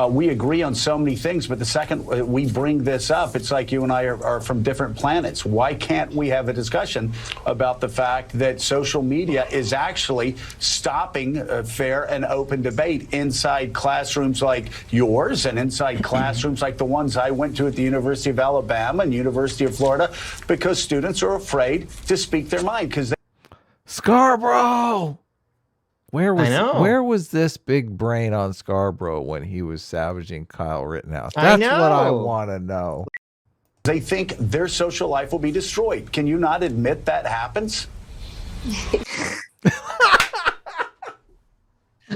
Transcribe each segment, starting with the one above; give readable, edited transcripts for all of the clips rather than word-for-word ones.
We agree on so many things, but the second we bring this up, it's like you and I are from different planets. Why can't we have a discussion about the fact that social media is actually stopping fair and open debate inside classrooms like yours and inside classrooms like the ones I went to at the University of Alabama and University of Florida, because students are afraid to speak their mind because Scarborough. Where was this big brain on Scarborough when he was savaging Kyle Rittenhouse? That's what I want to know. They think their social life will be destroyed. Can you not admit that happens?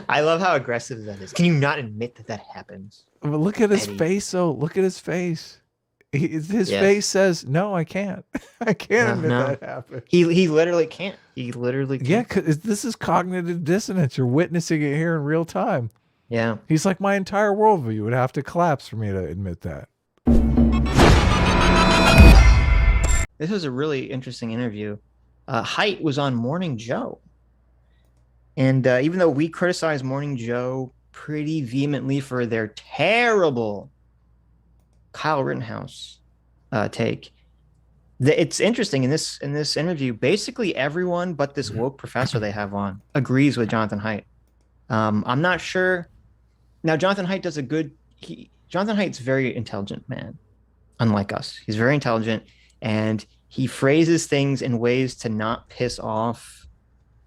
I love how aggressive that is. Can you not admit that that happens? But look at his face, though. Look at his face. His face says, no, I can't. I can't admit that happened. He literally can't. He literally can't. Yeah, because this is cognitive dissonance. You're witnessing it here in real time. Yeah. He's like, my entire worldview would have to collapse for me to admit that. This was a really interesting interview. Haidt was on Morning Joe. And even though we criticize Morning Joe pretty vehemently for their terrible Kyle Rittenhouse take, it's interesting in this interview, basically everyone but this woke professor they have on agrees with Jonathan Haidt. I'm not sure. Now, Jonathan Haidt does Jonathan Haidt's a very intelligent man, unlike us. He's very intelligent, and he phrases things in ways to not piss off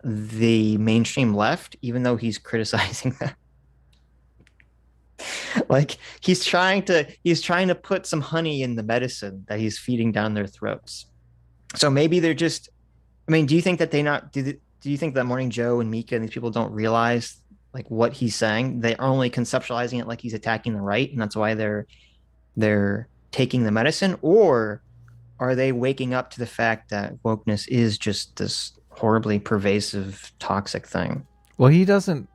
the mainstream left, even though he's criticizing them. Like he's trying to put some honey in the medicine that he's feeding down their throats. So maybe they're just, I mean, do you think that do you think that Morning Joe and Mika and these people don't realize like what he's saying? They're only conceptualizing it like he's attacking the right, and that's why they're taking the medicine? Or are they waking up to the fact that wokeness is just this horribly pervasive, toxic thing? Well, he doesn't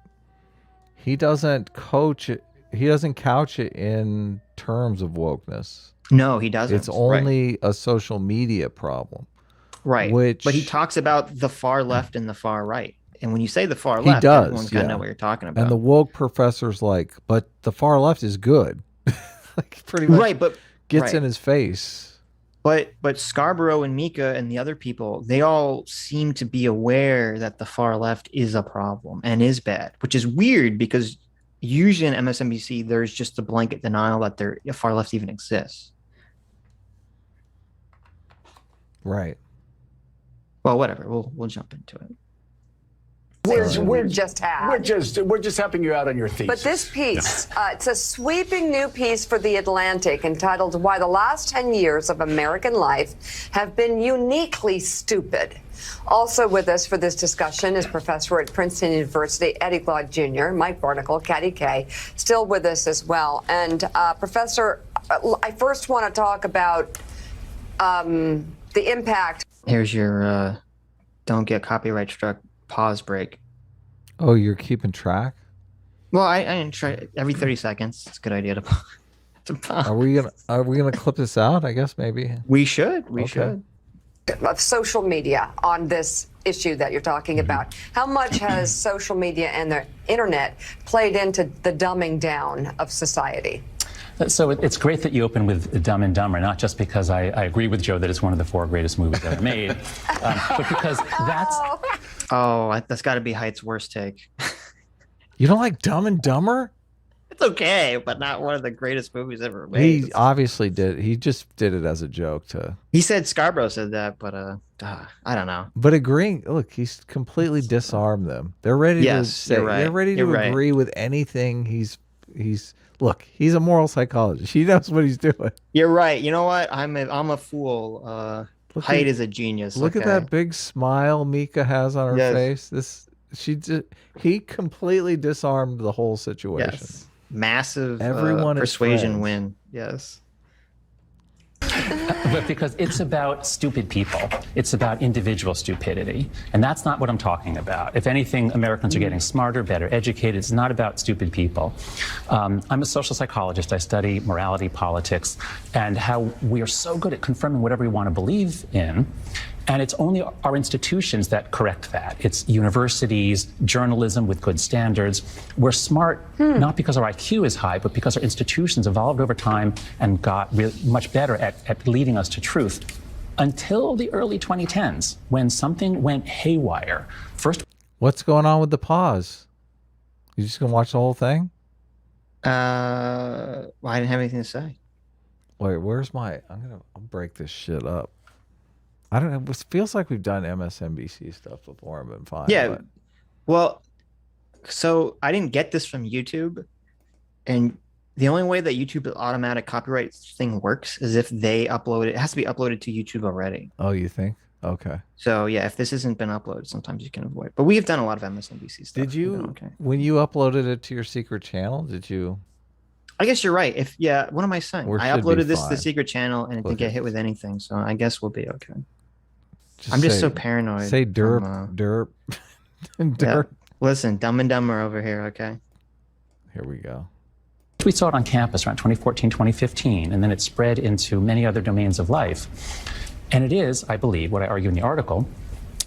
coach it. He doesn't couch it in terms of wokeness. No, he doesn't. It's only a social media problem. Right. But he talks about the far left and the far right. And when you say the far left, everyone's got to know what you're talking about. And the woke professor's like, but the far left is good. Like pretty much gets in his face. But Scarborough and Mika and the other people, they all seem to be aware that the far left is a problem and is bad, which is weird because usually in MSNBC, there's just a blanket denial that a far left even exists. Right. Well, whatever. We'll jump into it. We're just helping you out on your thesis. But this piece, it's a sweeping new piece for The Atlantic entitled "Why the Last 10 Years of American Life Have Been Uniquely Stupid." Also with us for this discussion is professor at Princeton University, Eddie Glaude Jr., Mike Barnicle, Katty Kay, still with us as well. And Professor, I first want to talk about the impact. Here's your don't get copyright struck pause break. Oh, you're keeping track? Well, I try every 30 seconds. It's a good idea to pause. Are we gonna clip this out? I guess maybe we should. We should. Of social media on this issue that you're talking about. How much has social media and the internet played into the dumbing down of society? So it's great that you open with Dumb and Dumber, not just because I agree with Joe that it's one of the 4 greatest movies ever made, but because that's... Oh, that's got to be Haidt's worst take. You don't like Dumb and Dumber? It's okay, but not one of the greatest movies ever made. He obviously did. He just did it as a joke to... He said Scarborough said that, but I don't know. But agreeing, look, he's completely disarmed them. They're ready to say, they're ready to agree with anything he's look, he's a moral psychologist. He knows what he's doing. You're right. You know what? I'm a fool. Haidt is a genius. Look at that big smile Mika has on her face. He completely disarmed the whole situation. Yes. Massive Everyone persuasion win. Yes. But because it's about stupid people. It's about individual stupidity. And that's not what I'm talking about. If anything, Americans are getting smarter, better educated. It's not about stupid people. I'm a social psychologist. I study morality, politics, and how we are so good at confirming whatever we want to believe in. And it's only our institutions that correct that. It's universities, journalism with good standards. We're smart, not because our IQ is high, but because our institutions evolved over time and got really much better at leading us to truth. Until the early 2010s, when something went haywire. First, what's going on with the pause? You just gonna watch the whole thing? Well, I didn't have anything to say. Wait, where's my? I'll break this shit up. I don't know. It feels like we've done MSNBC stuff before and been fine. Yeah. But... Well, so I didn't get this from YouTube, and the only way that YouTube's automatic copyright thing works is if they upload it. It has to be uploaded to YouTube already. Oh, you think? Okay. So yeah, if this hasn't been uploaded, sometimes you can avoid. But we've done a lot of MSNBC stuff. Did you? When you uploaded it to your secret channel, did you? I guess you're right. What am I saying? I uploaded this to the secret channel and it didn't get hit with anything, so I guess we'll be okay. I'm just so paranoid. Say derp, derp, derp. Yeah. Listen, Dumb and Dumber over here, okay? Here we go. We saw it on campus around 2014, 2015, and then it spread into many other domains of life. And it is, I believe, what I argue in the article,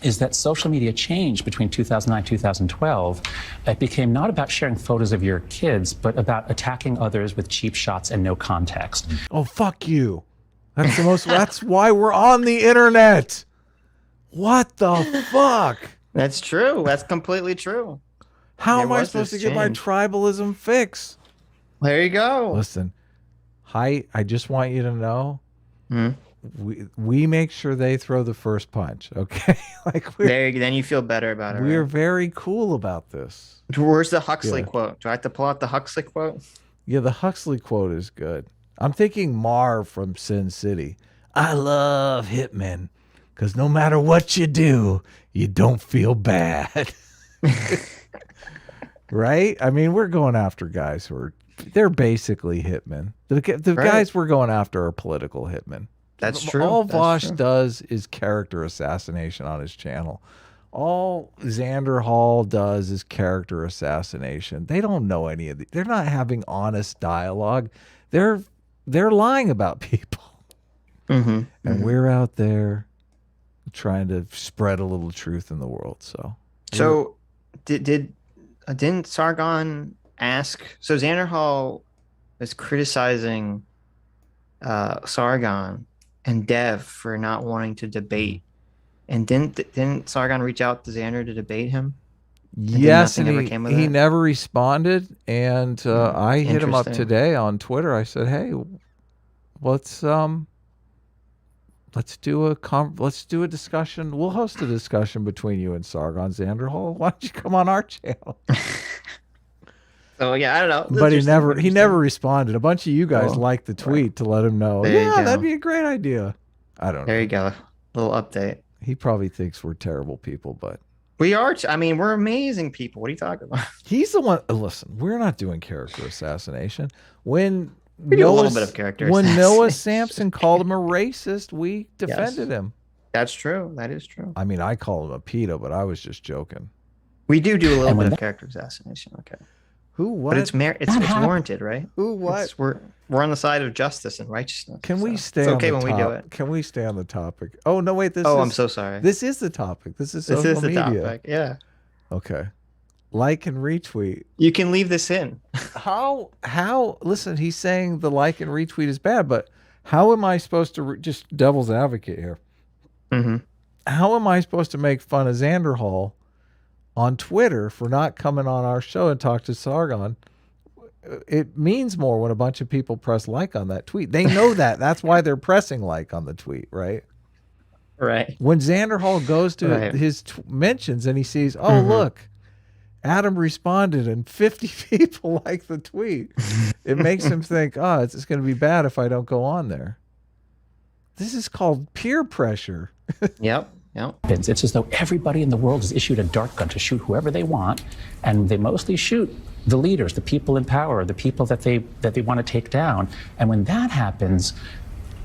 is that social media changed between 2009 and 2012. It became not about sharing photos of your kids, but about attacking others with cheap shots and no context. Oh, fuck you. That's the most, that's why we're on the internet. What the fuck? That's true. That's completely true. How am I supposed to get my tribalism fix? There you go. Listen, Haidt, I just want you to know, we make sure they throw the first punch, okay? Like then you feel better about it. We're very cool about this. Where's the Huxley quote? Do I have to pull out the Huxley quote? Yeah, the Huxley quote is good. I'm thinking Marv from Sin City. I love hitmen. Because no matter what you do, you don't feel bad. Right? I mean, we're going after guys who are, they're basically hitmen. The guys we're going after are political hitmen. That's true. All Vosh does is character assassination on his channel. All Xander Hall does is character assassination. They don't know any of the, they're not having honest dialogue. They're lying about people. And we're out there trying to spread a little truth in the world. So didn't Sargon ask? So Xander Hall is criticizing Sargon and Dev for not wanting to debate, and didn't Sargon reach out to Xander to debate him? Yes, and he never responded. And I hit him up today on Twitter. I said, "Hey, let's do a discussion. We'll host a discussion between you and Sargon Xander Hall. Why don't you come on our channel?" So yeah, I don't know. But he never responded. A bunch of you guys liked the tweet to let him know. Yeah, that'd be a great idea. I don't know. There you go. Little update. He probably thinks we're terrible people, but we are. I mean, we're amazing people. What are you talking about? He's the one. Listen, we're not doing character assassination. When we do a little bit of character assassination. Noah Sampson called him a racist, we defended him. That's true. That is true. I mean, I call him a pedo, but I was just joking. We do a little bit of character assassination. Okay. Who? What? But it's warranted, right? Who? What? We're on the side of justice and righteousness. Can we stay? It's okay when we do it. Can we stay on the topic? Oh no, wait. I'm so sorry. This is the topic. This is social media. Topic. Yeah. Okay. Like and retweet. You can leave this in. How? Listen, he's saying the like and retweet is bad, but how am I supposed to just devil's advocate here? How am I supposed to make fun of Xander Hall on Twitter for not coming on our show and talk to Sargon? It means more when a bunch of people press like on that tweet. They know that. That's why they're pressing like on the tweet, right? Right. When Xander Hall goes to his mentions and he sees, oh, look, Adam responded and 50 people like the tweet, it makes him think, oh, it's going to be bad if I don't go on there. This is called peer pressure. Yep. It's as though everybody in the world is issued a dart gun to shoot whoever they want, and they mostly shoot the leaders, the people in power, the people that they want to take down. And when that happens,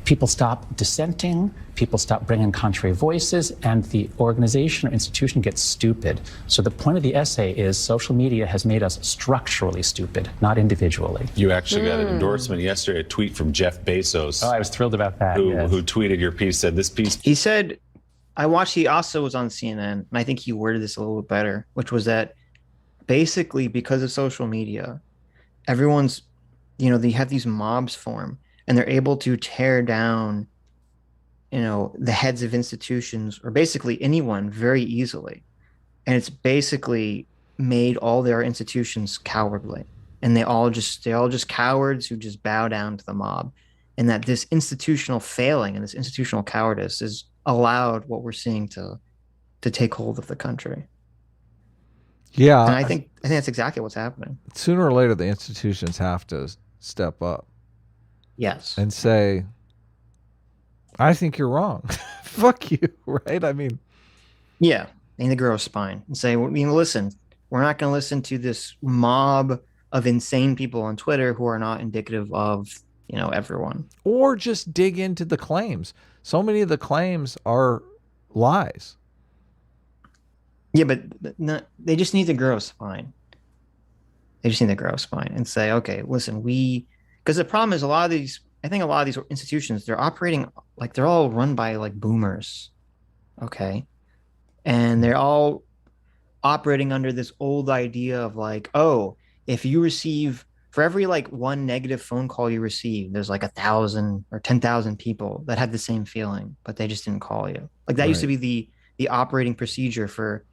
people stop dissenting, people stop bringing contrary voices, and the organization or institution gets stupid. So the point of the essay is social media has made us structurally stupid, not individually. You actually got an endorsement yesterday, a tweet from Jeff Bezos. Oh, I was thrilled about that. Who tweeted your piece, said this piece. He said, I watched. He also was on CNN, and I think he worded this a little bit better, which was that basically because of social media, everyone's, they have these mobs form, and they're able to tear down, the heads of institutions or basically anyone very easily, and it's basically made all their institutions cowardly, and they're all just cowards who just bow down to the mob, and that this institutional failing and this institutional cowardice is allowed what we're seeing to take hold of the country. Yeah, And I think that's exactly what's happening. Sooner or later, the institutions have to step up. Yes. And say, I think you're wrong. Fuck you, right? I mean, yeah, they need to grow a spine and say, listen, we're not going to listen to this mob of insane people on Twitter who are not indicative of, everyone. Or just dig into the claims. So many of the claims are lies. Yeah, but they just need to grow a spine. They just need to grow a spine and say, okay, listen, because the problem is I think a lot of these institutions, they're operating like they're all run by like boomers. Okay. And they're all operating under this old idea of like, oh, if you receive, for every like one negative phone call you receive, there's like 1,000 or 10,000 people that had the same feeling, but they just didn't call you. Like that used to be the operating procedure for,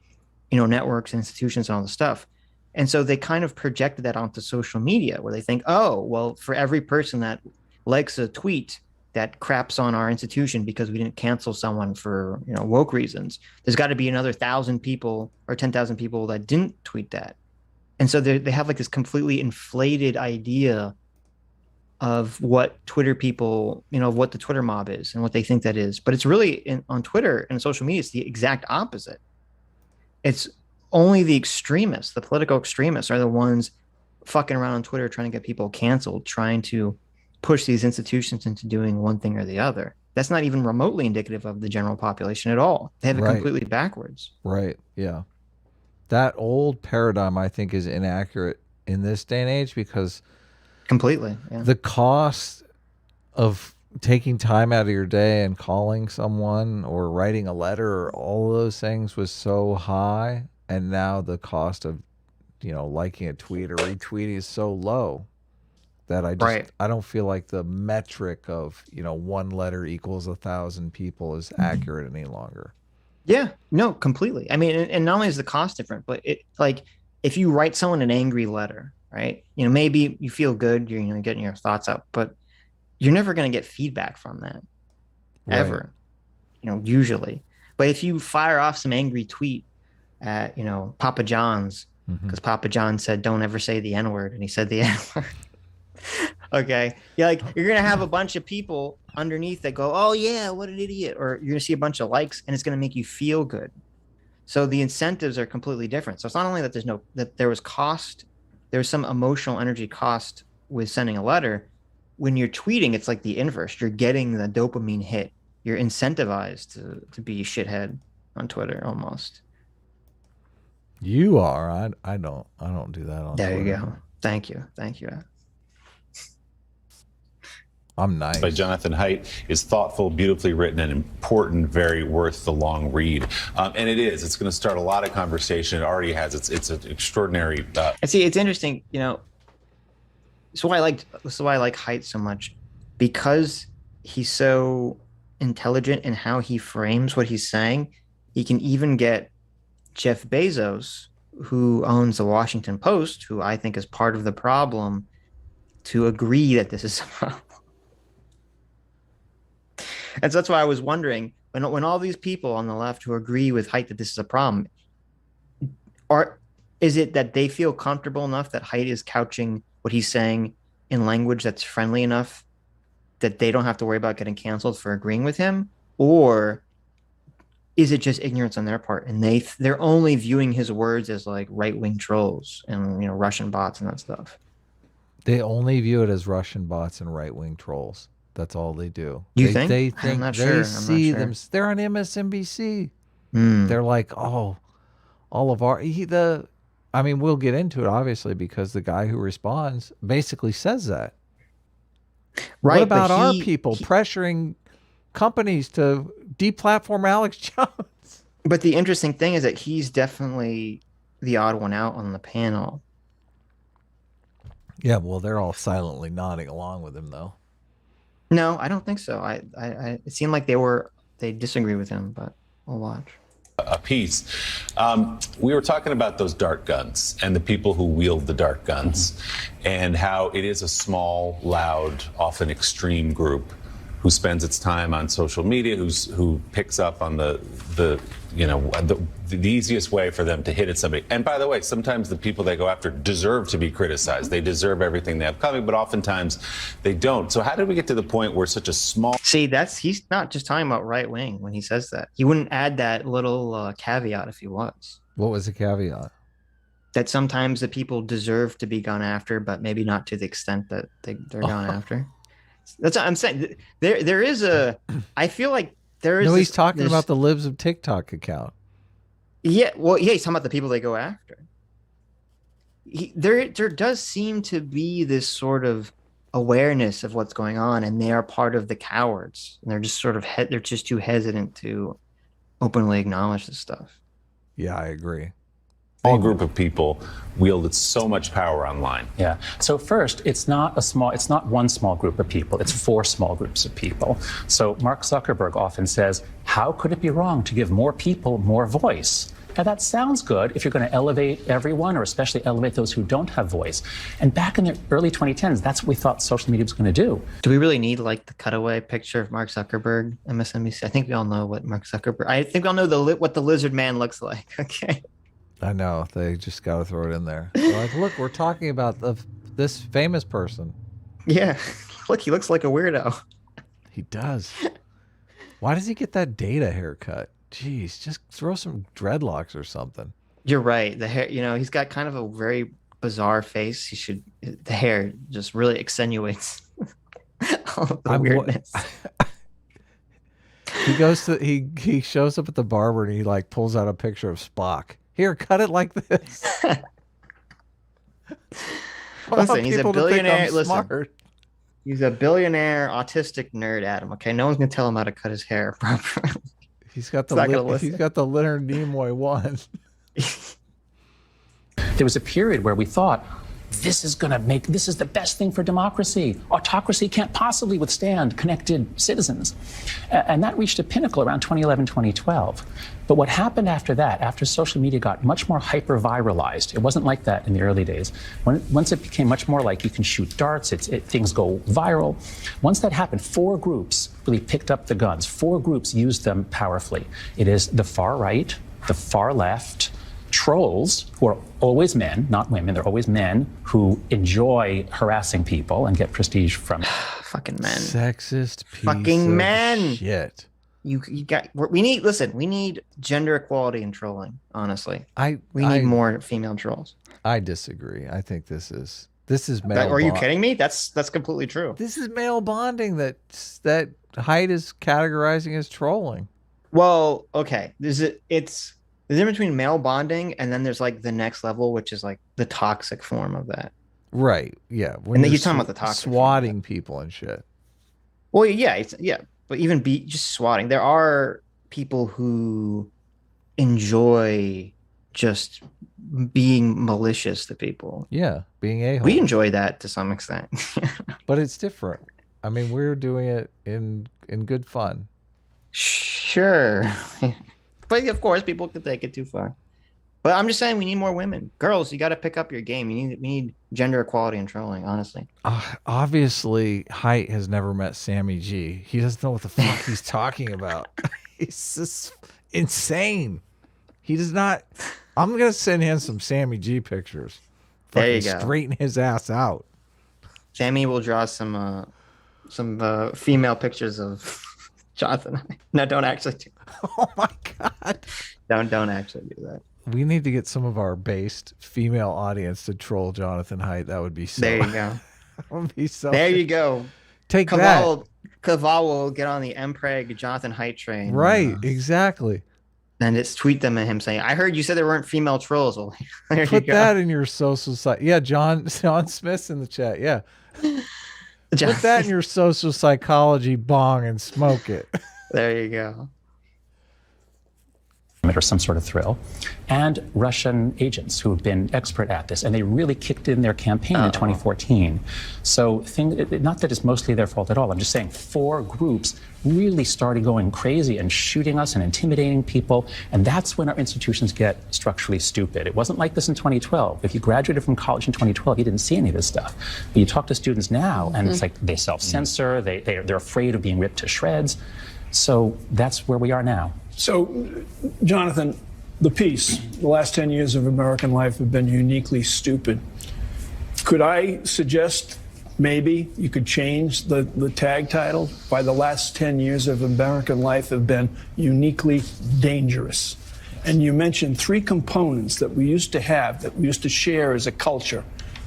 networks and institutions and all this stuff. And so they kind of projected that onto social media where they think, oh, well, for every person that likes a tweet that craps on our institution because we didn't cancel someone for, woke reasons, there's got to be another 1,000 people or 10,000 people that didn't tweet that. And so they have like this completely inflated idea of what Twitter people, what the Twitter mob is and what they think that is. But it's really on Twitter and social media, it's the exact opposite. It's only the extremists, the political extremists are the ones fucking around on Twitter trying to get people canceled, trying to push these institutions into doing one thing or the other. That's not even remotely indicative of the general population at all. They have it completely backwards. Right. Yeah. That old paradigm, I think, is inaccurate in this day and age because completely the cost of taking time out of your day and calling someone or writing a letter or all of those things was so high, and now the cost of liking a tweet or retweeting is so low that I don't feel like the metric of one letter equals 1,000 people is accurate any longer. Yeah, no, completely. I mean, and not only is the cost different, but it like if you write someone an angry letter, right? Maybe you feel good, you're getting your thoughts out, but you're never going to get feedback from that ever, usually. But if you fire off some angry tweet at, Papa John's, because Papa John said, don't ever say the N-word, and he said the N-word. Okay. Yeah, you're going to have a bunch of people underneath that go, oh yeah, what an idiot. Or you're going to see a bunch of likes and it's going to make you feel good. So the incentives are completely different. So it's not only that there was cost, there's some emotional energy cost with sending a letter. When you're tweeting, it's like the inverse. You're getting the dopamine hit. You're incentivized to be a shithead on Twitter almost. You are. I don't do that on There Twitter. you go. Thank you. I'm nice. By Jonathan Haidt is thoughtful, beautifully written, and important, very worth the long read. And it is. It's going to start a lot of conversation. It already has. It's an extraordinary. And see, it's interesting. So why I like Haidt so much, because he's so intelligent in how he frames what he's saying. He can even get Jeff Bezos, who owns the Washington Post, who I think is part of the problem, to agree that this is a problem. And so that's why I was wondering, when all these people on the left who agree with Haidt that this is a problem, is it that they feel comfortable enough that Haidt is couching what he's saying in language that's friendly enough that they don't have to worry about getting canceled for agreeing with him? Or is it just ignorance on their part, and they're only viewing his words as like right-wing trolls and Russian bots and that stuff? They only view it as Russian bots and right-wing trolls. That's all they do. You think? They think I'm not they sure. see I'm not sure. them. They're on MSNBC. They're like, oh, all of our. I mean, we'll get into it obviously because the guy who responds basically says that. Right. What about our people pressuring companies to deplatform Alex Jones. But the interesting thing is that he's definitely the odd one out on the panel. Yeah, well, they're all silently nodding along with him, though. No, I don't think so. It seemed like they disagree with him, but we'll watch. A piece. We were talking about those dart guns and the people who wield the dart guns, and how it is a small, loud, often extreme group who spends its time on social media, who picks up on the easiest way for them to hit at somebody. And by the way, sometimes the people they go after deserve to be criticized. They deserve everything they have coming, but oftentimes they don't. So how did we get to the point where such a small... See, he's not just talking about right wing when he says that. He wouldn't add that little caveat if he was. What was the caveat? That sometimes the people deserve to be gone after, but maybe not to the extent that they're gone after. That's what I'm saying. There is a... I feel like there is... No, he's talking about the Libs of TikTok account. Yeah, well, yeah, he's talking about the people they go after. There does seem to be this sort of awareness of what's going on, and they are part of the cowards. And they're just sort of they're just too hesitant to openly acknowledge this stuff. Yeah, I agree. Small group of people wielded so much power online. Yeah. So first, it's not one small group of people. It's 4 small groups of people. So Mark Zuckerberg often says, how could it be wrong to give more people more voice? Now that sounds good if you're going to elevate everyone, or especially elevate those who don't have voice. And back in the early 2010s, that's what we thought social media was going to do. Do we really need like the cutaway picture of Mark Zuckerberg, MSNBC? I think we all know what Mark Zuckerberg. I think we all know what the lizard man looks like. Okay. I know, they just got to throw it in there. They're like, look, we're talking about this famous person. Yeah, look, he looks like a weirdo. He does. Why does he get that data haircut? Jeez, just throw some dreadlocks or something. You're right. The hair, he's got kind of a very bizarre face. The hair just really accentuates all of the weirdness. He shows up at the barber and he like pulls out a picture of Spock. Here, cut it like this. Listen, he's a billionaire. Listen, he's a billionaire autistic nerd, Adam. Okay, no one's gonna tell him how to cut his hair properly. He's got the Leonard Nimoy one. There was a period where we thought, this is the best thing for democracy. Autocracy can't possibly withstand connected citizens. And that reached a pinnacle around 2011, 2012. But what happened after that, after social media got much more hyper-viralized, it wasn't like that in the early days. Once it became much more like you can shoot darts, things go viral. Once that happened, 4 groups really picked up the guns. 4 groups used them powerfully. It is the far right, the far left, trolls, who are always men, not women, they're always men who enjoy harassing people and get prestige from it. Fucking men. Sexist piece fucking men. Shit. We need gender equality in trolling, honestly. We need more female trolls. I disagree. I think this is male. Are you kidding me? That's completely true. This is male bonding that Haidt is categorizing as trolling. Well, okay. It's the difference between male bonding and then there's like the next level, which is like the toxic form of that. Right. Yeah. And then he's talking about the toxic swatting people and shit. Well, yeah, but even just swatting. There are people who enjoy just being malicious to people. Yeah, being a-hole. We enjoy that to some extent. But it's different. I mean, we're doing it in good fun. Sure. But of course, people could take it too far. But I'm just saying we need more women. Girls, you got to pick up your game. We need gender equality in trolling, honestly. Obviously, Haidt has never met Sammy G. He doesn't know what the fuck he's talking about. He's just insane. He does not... I'm going to send him some Sammy G pictures. There you go. Straighten his ass out. Sammy will draw some female pictures of Jonathan. No, don't actually do that. Oh my God. Don't actually do that. We need to get some of our based female audience to troll Jonathan Haidt. That would be so. There you go. That would be so. There you go. Take Kaval will get on the MPreg Jonathan Haidt train. Right, exactly. And it's tweet them at him saying, "I heard you said there weren't female trolls." Well, put that in your social site. Yeah, John Smith's in the chat. Yeah. Put that in your social psychology bong and smoke it. There you go. Or some sort of thrill, and Russian agents who have been expert at this, and they really kicked in their campaign in 2014. So, not that it's mostly their fault at all. I'm just saying 4 groups really started going crazy and shooting us and intimidating people, and that's when our institutions get structurally stupid. It wasn't like this in 2012. If you graduated from college in 2012, you didn't see any of this stuff. But you talk to students now, and it's like they self-censor, they're afraid of being ripped to shreds. So that's where we are now. So, Jonathan, the piece, the last 10 years of American life have been uniquely stupid. Could I suggest maybe you could change the tag title by the last 10 years of American life have been uniquely dangerous? And you mentioned 3 components that we used to have, that we used to share as a culture,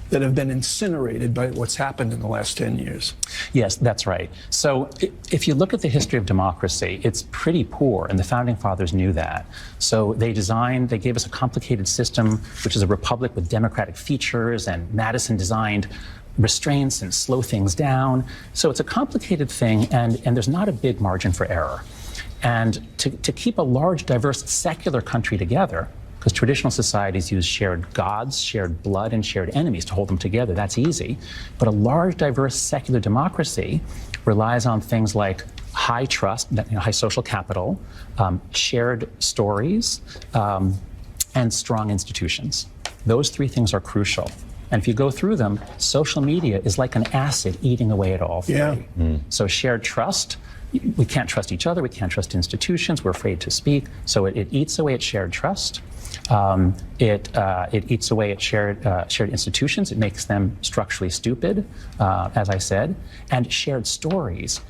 that have been incinerated by what's happened in the last 10 years. Yes, that's right. So if you look at the history of democracy, it's pretty poor, and the Founding Fathers knew that. So they gave us a complicated system, which is a republic with democratic features, and Madison designed restraints and slow things down. So it's a complicated thing, and there's not a big margin for error. And to keep a large, diverse, secular country together, because traditional societies use shared gods, shared blood, and shared enemies to hold them together. That's easy. But a large, diverse, secular democracy relies on things like high trust, high social capital, shared stories, and strong institutions. Those 3 things are crucial. And if you go through them, social media is like an acid eating away at all 3. Yeah. So shared trust, we can't trust each other, we can't trust institutions, we're afraid to speak. So it eats away at shared trust. It eats away at shared institutions. It makes them structurally stupid, as I said, and shared stories.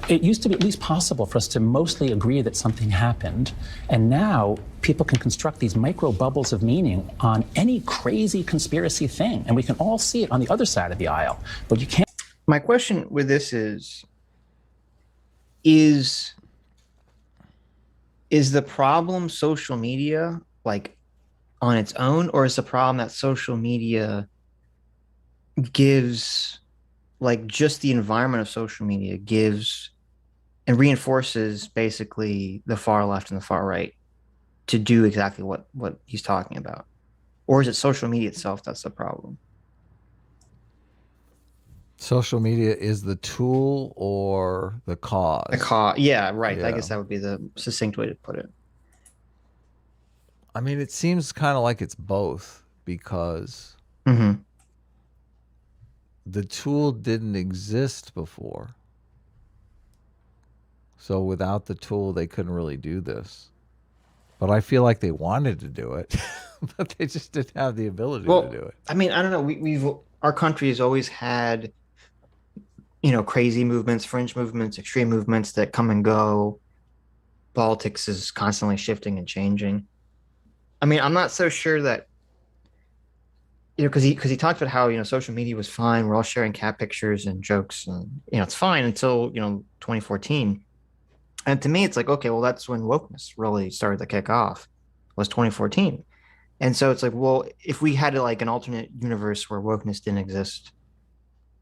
It used to be at least possible for us to mostly agree that something happened, and now people can construct these micro bubbles of meaning on any crazy conspiracy thing, and we can all see it on the other side of the aisle, but you can't. My question with this is the problem social media, like, on its own, or is the problem that social media gives, like, just the environment of social media gives and reinforces basically the far left and the far right to do exactly what he's talking about? Or is it social media itself that's the problem? Social media is the tool or the cause? The cause, yeah, right. Yeah. I guess that would be the succinct way to put it. I mean, it seems kind of like it's both, because the tool didn't exist before. So without the tool, they couldn't really do this. But I feel like they wanted to do it, but they just didn't have the ability to do it. I mean, I don't know. Our country has always had, crazy movements, fringe movements, extreme movements that come and go. Politics is constantly shifting and changing. I mean, I'm not so sure that, because he talked about how, social media was fine. We're all sharing cat pictures and jokes, and, it's fine until, 2014. And to me, it's like, okay, well, that's when wokeness really started to kick off, was 2014. And so it's like, well, if we had like an alternate universe where wokeness didn't exist,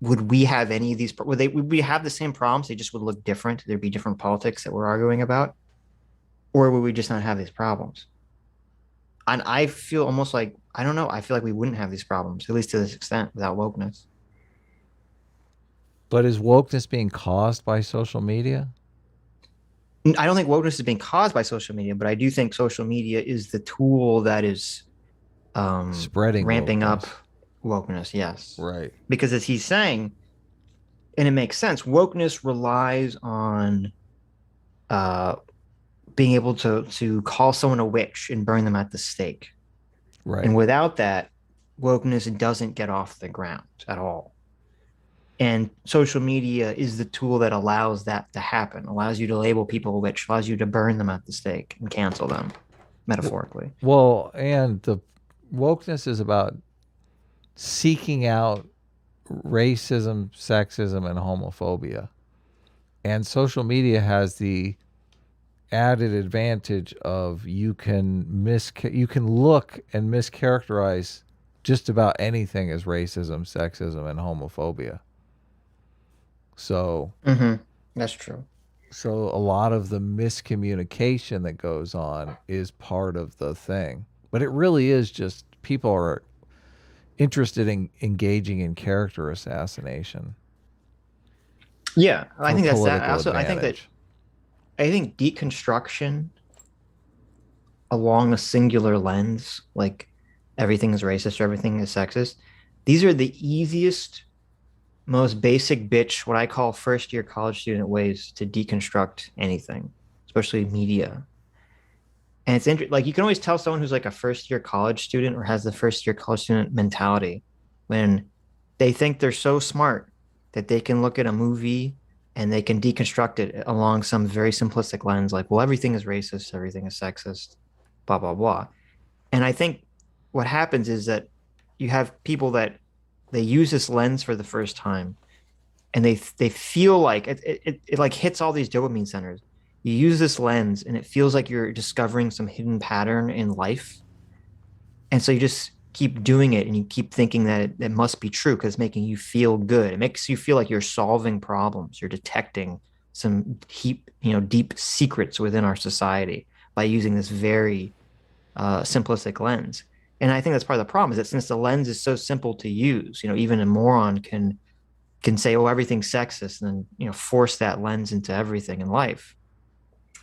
would we have any of these? Would we have the same problems? They just would look different. There'd be different politics that we're arguing about, or would we just not have these problems? And I feel almost like, I don't know. I feel like we wouldn't have these problems, at least to this extent, without wokeness. But is wokeness being caused by social media? I don't think wokeness is being caused by social media, but I do think social media is the tool that is spreading, ramping wokeness. up wokeness. Yes, right. Because as he's saying, and it makes sense, wokeness relies on being able to call someone a witch and burn them at the stake. Right. And without that, wokeness doesn't get off the ground at all. And social media is the tool that allows that to happen, allows you to label people a witch, allows you to burn them at the stake and cancel them, metaphorically. Well, and the wokeness is about seeking out racism, sexism, and homophobia. And social media has the added advantage of you can look and mischaracterize just about anything as racism, sexism, and homophobia. So That's true. so a lot of the miscommunication that goes on is part of the thing. But it really is just people are interested in engaging in character assassination. Yeah, I for think that's that. political Also, advantage. I think deconstruction along a singular lens, like everything is racist or everything is sexist, these are the easiest, most basic bitch, what I call first year college student ways to deconstruct anything, especially media. And it's interesting, like you can always tell someone who's like a first year college student or has the first year college student mentality when they think they're so smart that they can look at a movie and they can deconstruct it along some very simplistic lens, like, well, everything is racist, everything is sexist, blah, blah, blah. And I think what happens is that you have people that they use this lens for the first time and they feel like it like hits all these dopamine centers. You use this lens and it feels like you're discovering some hidden pattern in life. And so you just keep doing it and you keep thinking that it must be true because it's making you feel good. It makes you feel like you're solving problems. You're detecting some deep secrets within our society by using this very simplistic lens. And I think that's part of the problem is that since the lens is so simple to use, even a moron can say, oh, everything's sexist, and then, force that lens into everything in life.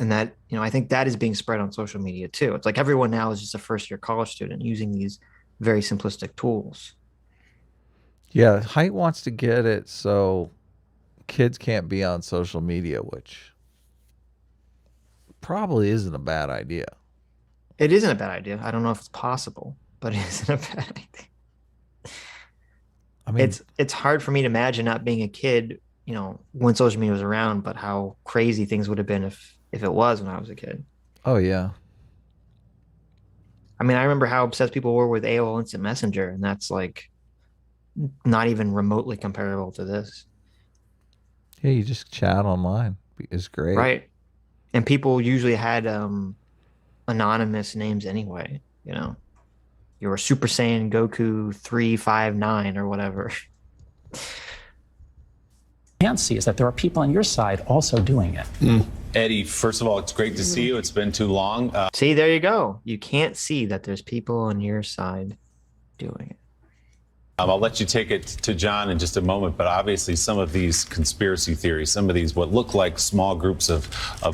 And that, I think that is being spread on social media too. It's like everyone now is just a first year college student using these very simplistic tools. Yeah, Haidt wants to get it so kids can't be on social media, which probably isn't a bad idea. It isn't a bad idea. I don't know if it's possible, but it isn't a bad idea. I mean, it's hard for me to imagine not being a kid, when social media was around, but how crazy things would have been if it was when I was a kid. oh yeah. I mean, I remember how obsessed people were with AOL Instant Messenger, and that's like not even remotely comparable to this. Yeah, you just chat online. It's great. Right. And people usually had anonymous names anyway, You were Super Saiyan Goku 359 or whatever. Can't see is that there are people on your side also doing it. Eddie, first of all, it's great to see you. It's been too long. See, there you go. You can't see that there's people on your side doing it. I'll let you take it to John in just a moment, but obviously some of these conspiracy theories, some of these what look like small groups of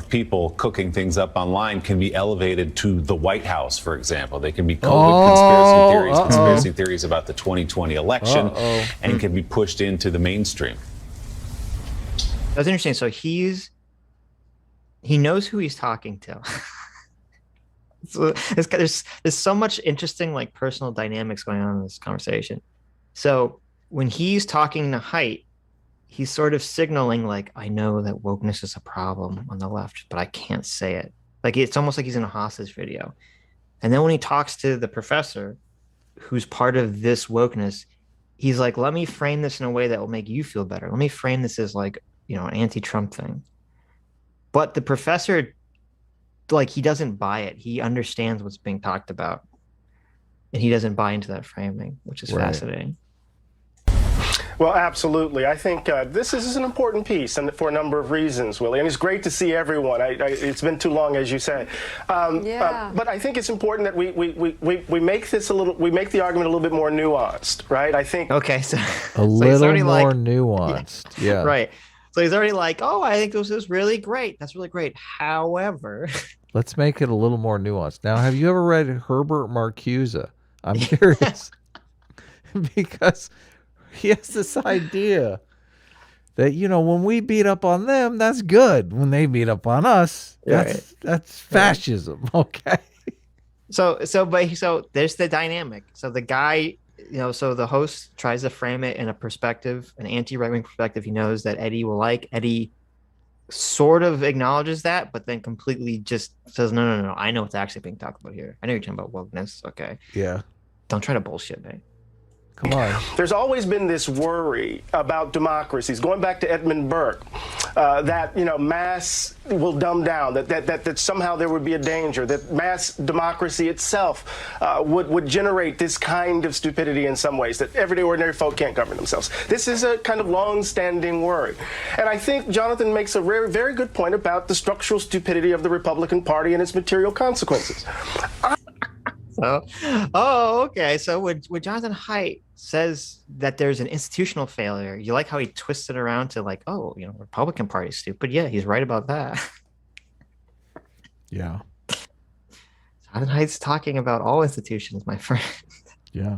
people cooking things up online can be elevated to the White House, for example. They can be COVID conspiracy theories about the 2020 election, and can be pushed into the mainstream. That's interesting. So he knows who he's talking to. So there's so much interesting like personal dynamics going on in this conversation. So when he's talking to Haidt, he's sort of signaling like, I know that wokeness is a problem on the left, but I can't say it. Like it's almost like he's in a hostage video. And then when he talks to the professor, who's part of this wokeness, he's like, let me frame this in a way that will make you feel better. Let me frame this as like, an anti-Trump thing. But the professor, like, he doesn't buy it. He understands what's being talked about. And he doesn't buy into that framing, which is fascinating. Well, absolutely. I think this is an important piece, and for a number of reasons, Willie. And it's great to see everyone. It's been too long, as you said. But I think it's important that we make this we make the argument a little bit more nuanced, right? I think. Okay, so a little more nuanced. Yeah. Right. So he's already like, oh, I think this is really great. That's really great. However, let's make it a little more nuanced. Now, have you ever read Herbert Marcuse? I'm curious because he has this idea that, when we beat up on them, that's good. When they beat up on us, that's fascism. Okay. So there's the dynamic. So the guy, so the host tries to frame it in a perspective, an anti-right-wing perspective. He knows that Eddie will like. Eddie sort of acknowledges that, but then completely just says, no. I know what's actually being talked about here. I know you're talking about wokeness. Okay. Yeah. Don't try to bullshit me. Come on. There's always been this worry about democracies, going back to Edmund Burke, that mass will dumb down, that somehow there would be a danger, that mass democracy itself would generate this kind of stupidity in some ways, that everyday ordinary folk can't govern themselves. This is a kind of long-standing worry. And I think Jonathan makes a very, very good point about the structural stupidity of the Republican Party and its material consequences. Okay. So when Jonathan Haidt says that there's an institutional failure, you like how he twists it around to like, Republican Party is stupid. Yeah, he's right about that. Yeah. Jonathan Haidt's talking about all institutions, my friend. Yeah.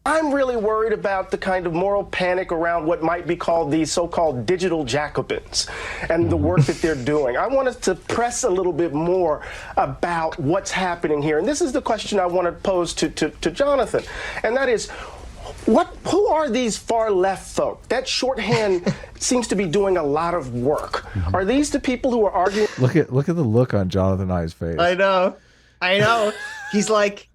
I'm really worried about the kind of moral panic around what might be called the so-called digital Jacobins and the work that they're doing. I wanted to press a little bit more about what's happening here. And this is the question I want to pose to Jonathan. And that is, who are these far left folk? That shorthand seems to be doing a lot of work. Are these the people who are arguing? Look at the look on Jonathan Haidt's face. I know. He's like,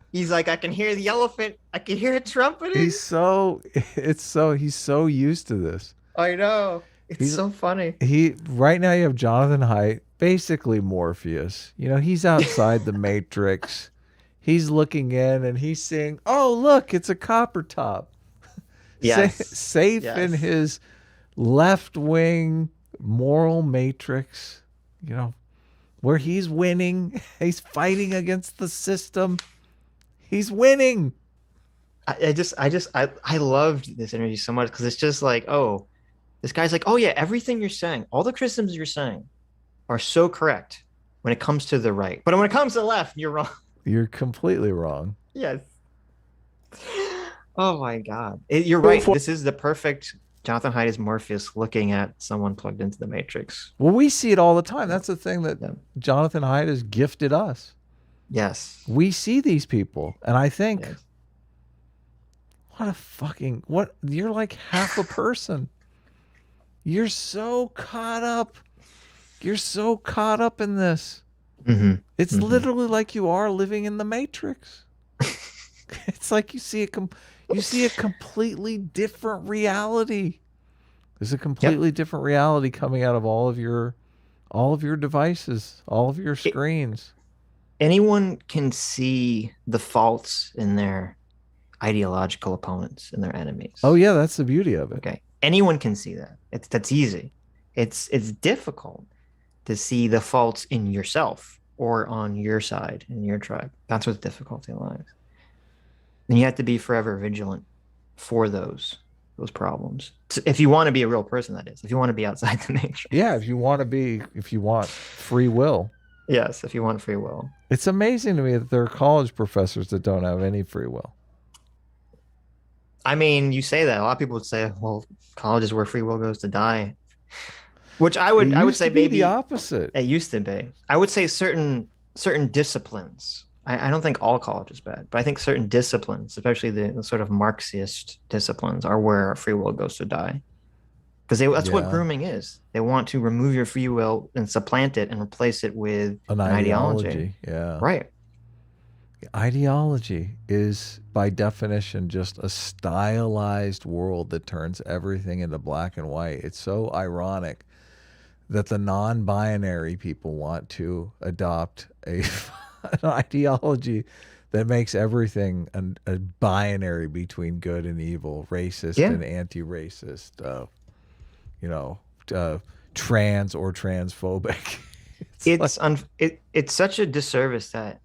I can hear the elephant. I can hear it trumpeting. He's so used to this. I know. It's so funny. Right now you have Jonathan Haidt, basically Morpheus. He's outside the Matrix. He's looking in and he's saying, "Oh, look, it's a copper top." Yes. Safe in his left-wing moral matrix, where he's winning. He's fighting against the system. He's winning. I loved this interview so much because it's just like, this guy's like, oh yeah, everything you're saying, all the criticisms you're saying are so correct when it comes to the right. But when it comes to the left, you're wrong. You're completely wrong. Yes. Oh my God. You're right. This is the perfect Jonathan Haidt is Morpheus looking at someone plugged into the Matrix. Well, we see it all the time. That's the thing that Jonathan Haidt has gifted us. Yes. We see these people, and I think, yes. You're like half a person. You're so caught up. You're so caught up in this. Mm-hmm. It's literally like you are living in the Matrix. It's like you see a completely different reality. There's a completely different reality coming out of all of your devices, all of your screens. Anyone can see the faults in their ideological opponents and their enemies. Oh yeah, that's the beauty of it. Okay, anyone can see that. That's easy. It's difficult to see the faults in yourself or on your side in your tribe. That's what difficulty lies. And you have to be forever vigilant for those problems. If you want to be a real person, that is. If you want to be outside the matrix. Yeah, if you want free will. Yes, if you want free will. It's amazing to me that there are college professors that don't have any free will. I mean, you say that. A lot of people would say, well, college is where free will goes to die. Which I would say maybe the opposite. It used to be. I would say certain disciplines. I don't think all college is bad, but I think certain disciplines, especially the sort of Marxist disciplines, are where free will goes to die. Because that's what grooming is. They want to remove your free will and supplant it and replace it with an ideology. Yeah. Right. Ideology is, by definition, just a stylized world that turns everything into black and white. It's so ironic that the non-binary people want to adopt an ideology that makes everything a binary between good and evil, racist and anti-racist, trans or transphobic. It's such a disservice that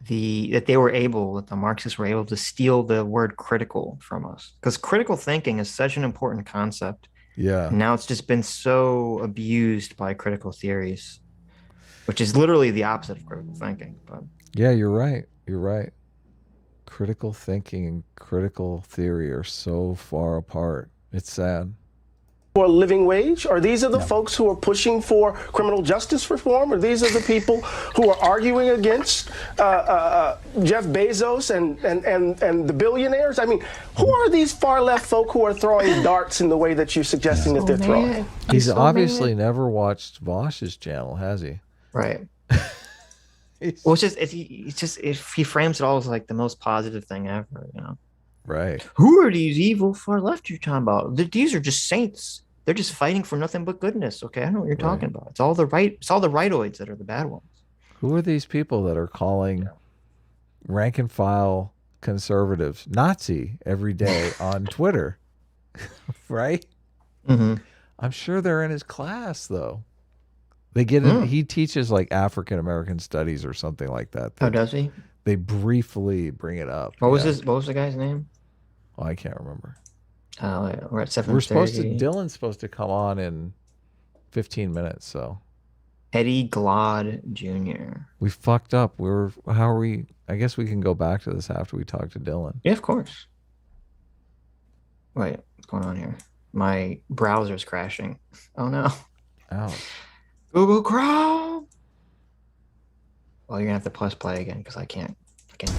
the Marxists were able to steal the word critical from us, because critical thinking is such an important concept. Yeah. And now it's just been so abused by critical theories, which is literally the opposite of critical thinking. But yeah, you're right. You're right. Critical thinking and critical theory are so far apart. It's sad. For a living wage? Or these are the folks who are pushing for criminal justice reform? Or these are the people who are arguing against Jeff Bezos and the billionaires? I mean, who are these far left folk who are throwing darts in the way that you're suggesting that they're throwing? He's obviously never watched Vosh's channel, has he? Right. Well, it's just if he frames it all as like the most positive thing ever, Right. Who are these evil far left you're talking about? These are just saints. They're just fighting for nothing but goodness. Okay, I know what you're talking about. It's all the rightoids that are the bad ones. Who are these people that are calling rank and file conservatives Nazi every day on Twitter? Right? Mm-hmm. I'm sure they're in his class though. They get in, he teaches like African American studies or something like that. Oh, does he? They briefly bring it up. What was the guy's name? Oh, I can't remember. We're at 7:30. We're supposed to. Dylan's supposed to come on in 15 minutes. So Eddie Glod Jr. We fucked up. How are we? I guess we can go back to this after we talk to Dylan. Yeah, of course. Wait, what's going on here? My browser's crashing. Oh no. Ouch. Google Chrome. Well, you're gonna have to press play again because I can't.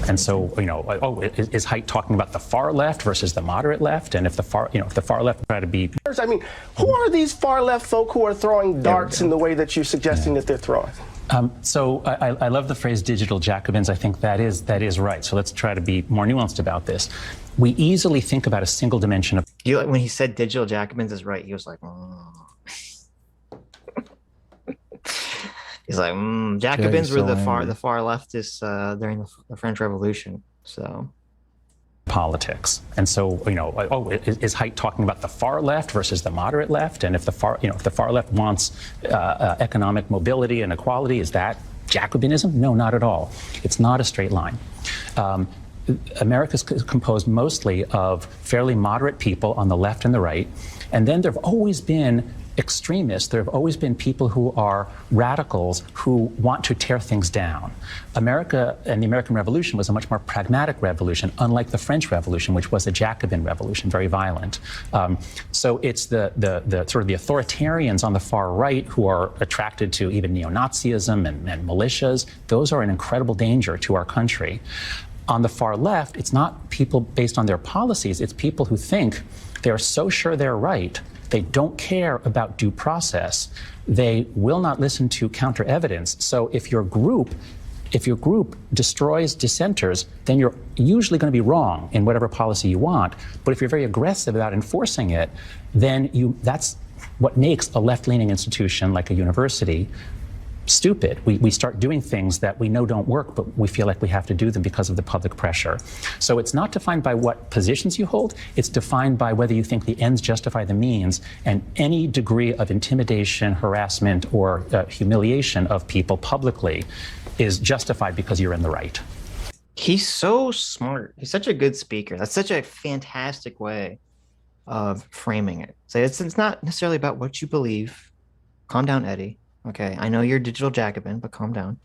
And so, is Haidt talking about the far left versus the moderate left? And if the far left try to be... I mean, who are these far left folk who are throwing darts in the way that you're suggesting that they're throwing? So I love the phrase digital Jacobins. I think that is right. So let's try to be more nuanced about this. We easily think about a single dimension of... When he said digital Jacobins is right, he was like, oh. He's like, Jacobins were the far leftists during the French Revolution. So politics. And so, is Haidt talking about the far left versus the moderate left? And if the far left wants economic mobility and equality, is that Jacobinism? No, not at all. It's not a straight line. America's composed mostly of fairly moderate people on the left and the right. And then there have always been extremists. There have always been people who are radicals who want to tear things down. America and the American Revolution was a much more pragmatic revolution, unlike the French Revolution, which was a Jacobin revolution, very violent. So it's the sort of the authoritarians on the far right who are attracted to even neo-Nazism and militias. Those are an incredible danger to our country. On the far left, it's not people based on their policies. It's people who think they're so sure they're right. They don't care about due process. They will not listen to counter evidence. So if your group destroys dissenters, then you're usually going to be wrong in whatever policy you want. But if you're very aggressive about enforcing it, then that's what makes a left-leaning institution like a university stupid. We start doing things that we know don't work, but we feel like we have to do them because of the public pressure. So it's not defined by what positions you hold, it's defined by whether you think the ends justify the means, and any degree of intimidation, harassment, or humiliation of people publicly is justified because you're in the right. He's so smart. He's such a good speaker. That's such a fantastic way of framing it. So it's not necessarily about what you believe. Calm down, Eddie. Okay, I know you're a digital Jacobin, but calm down.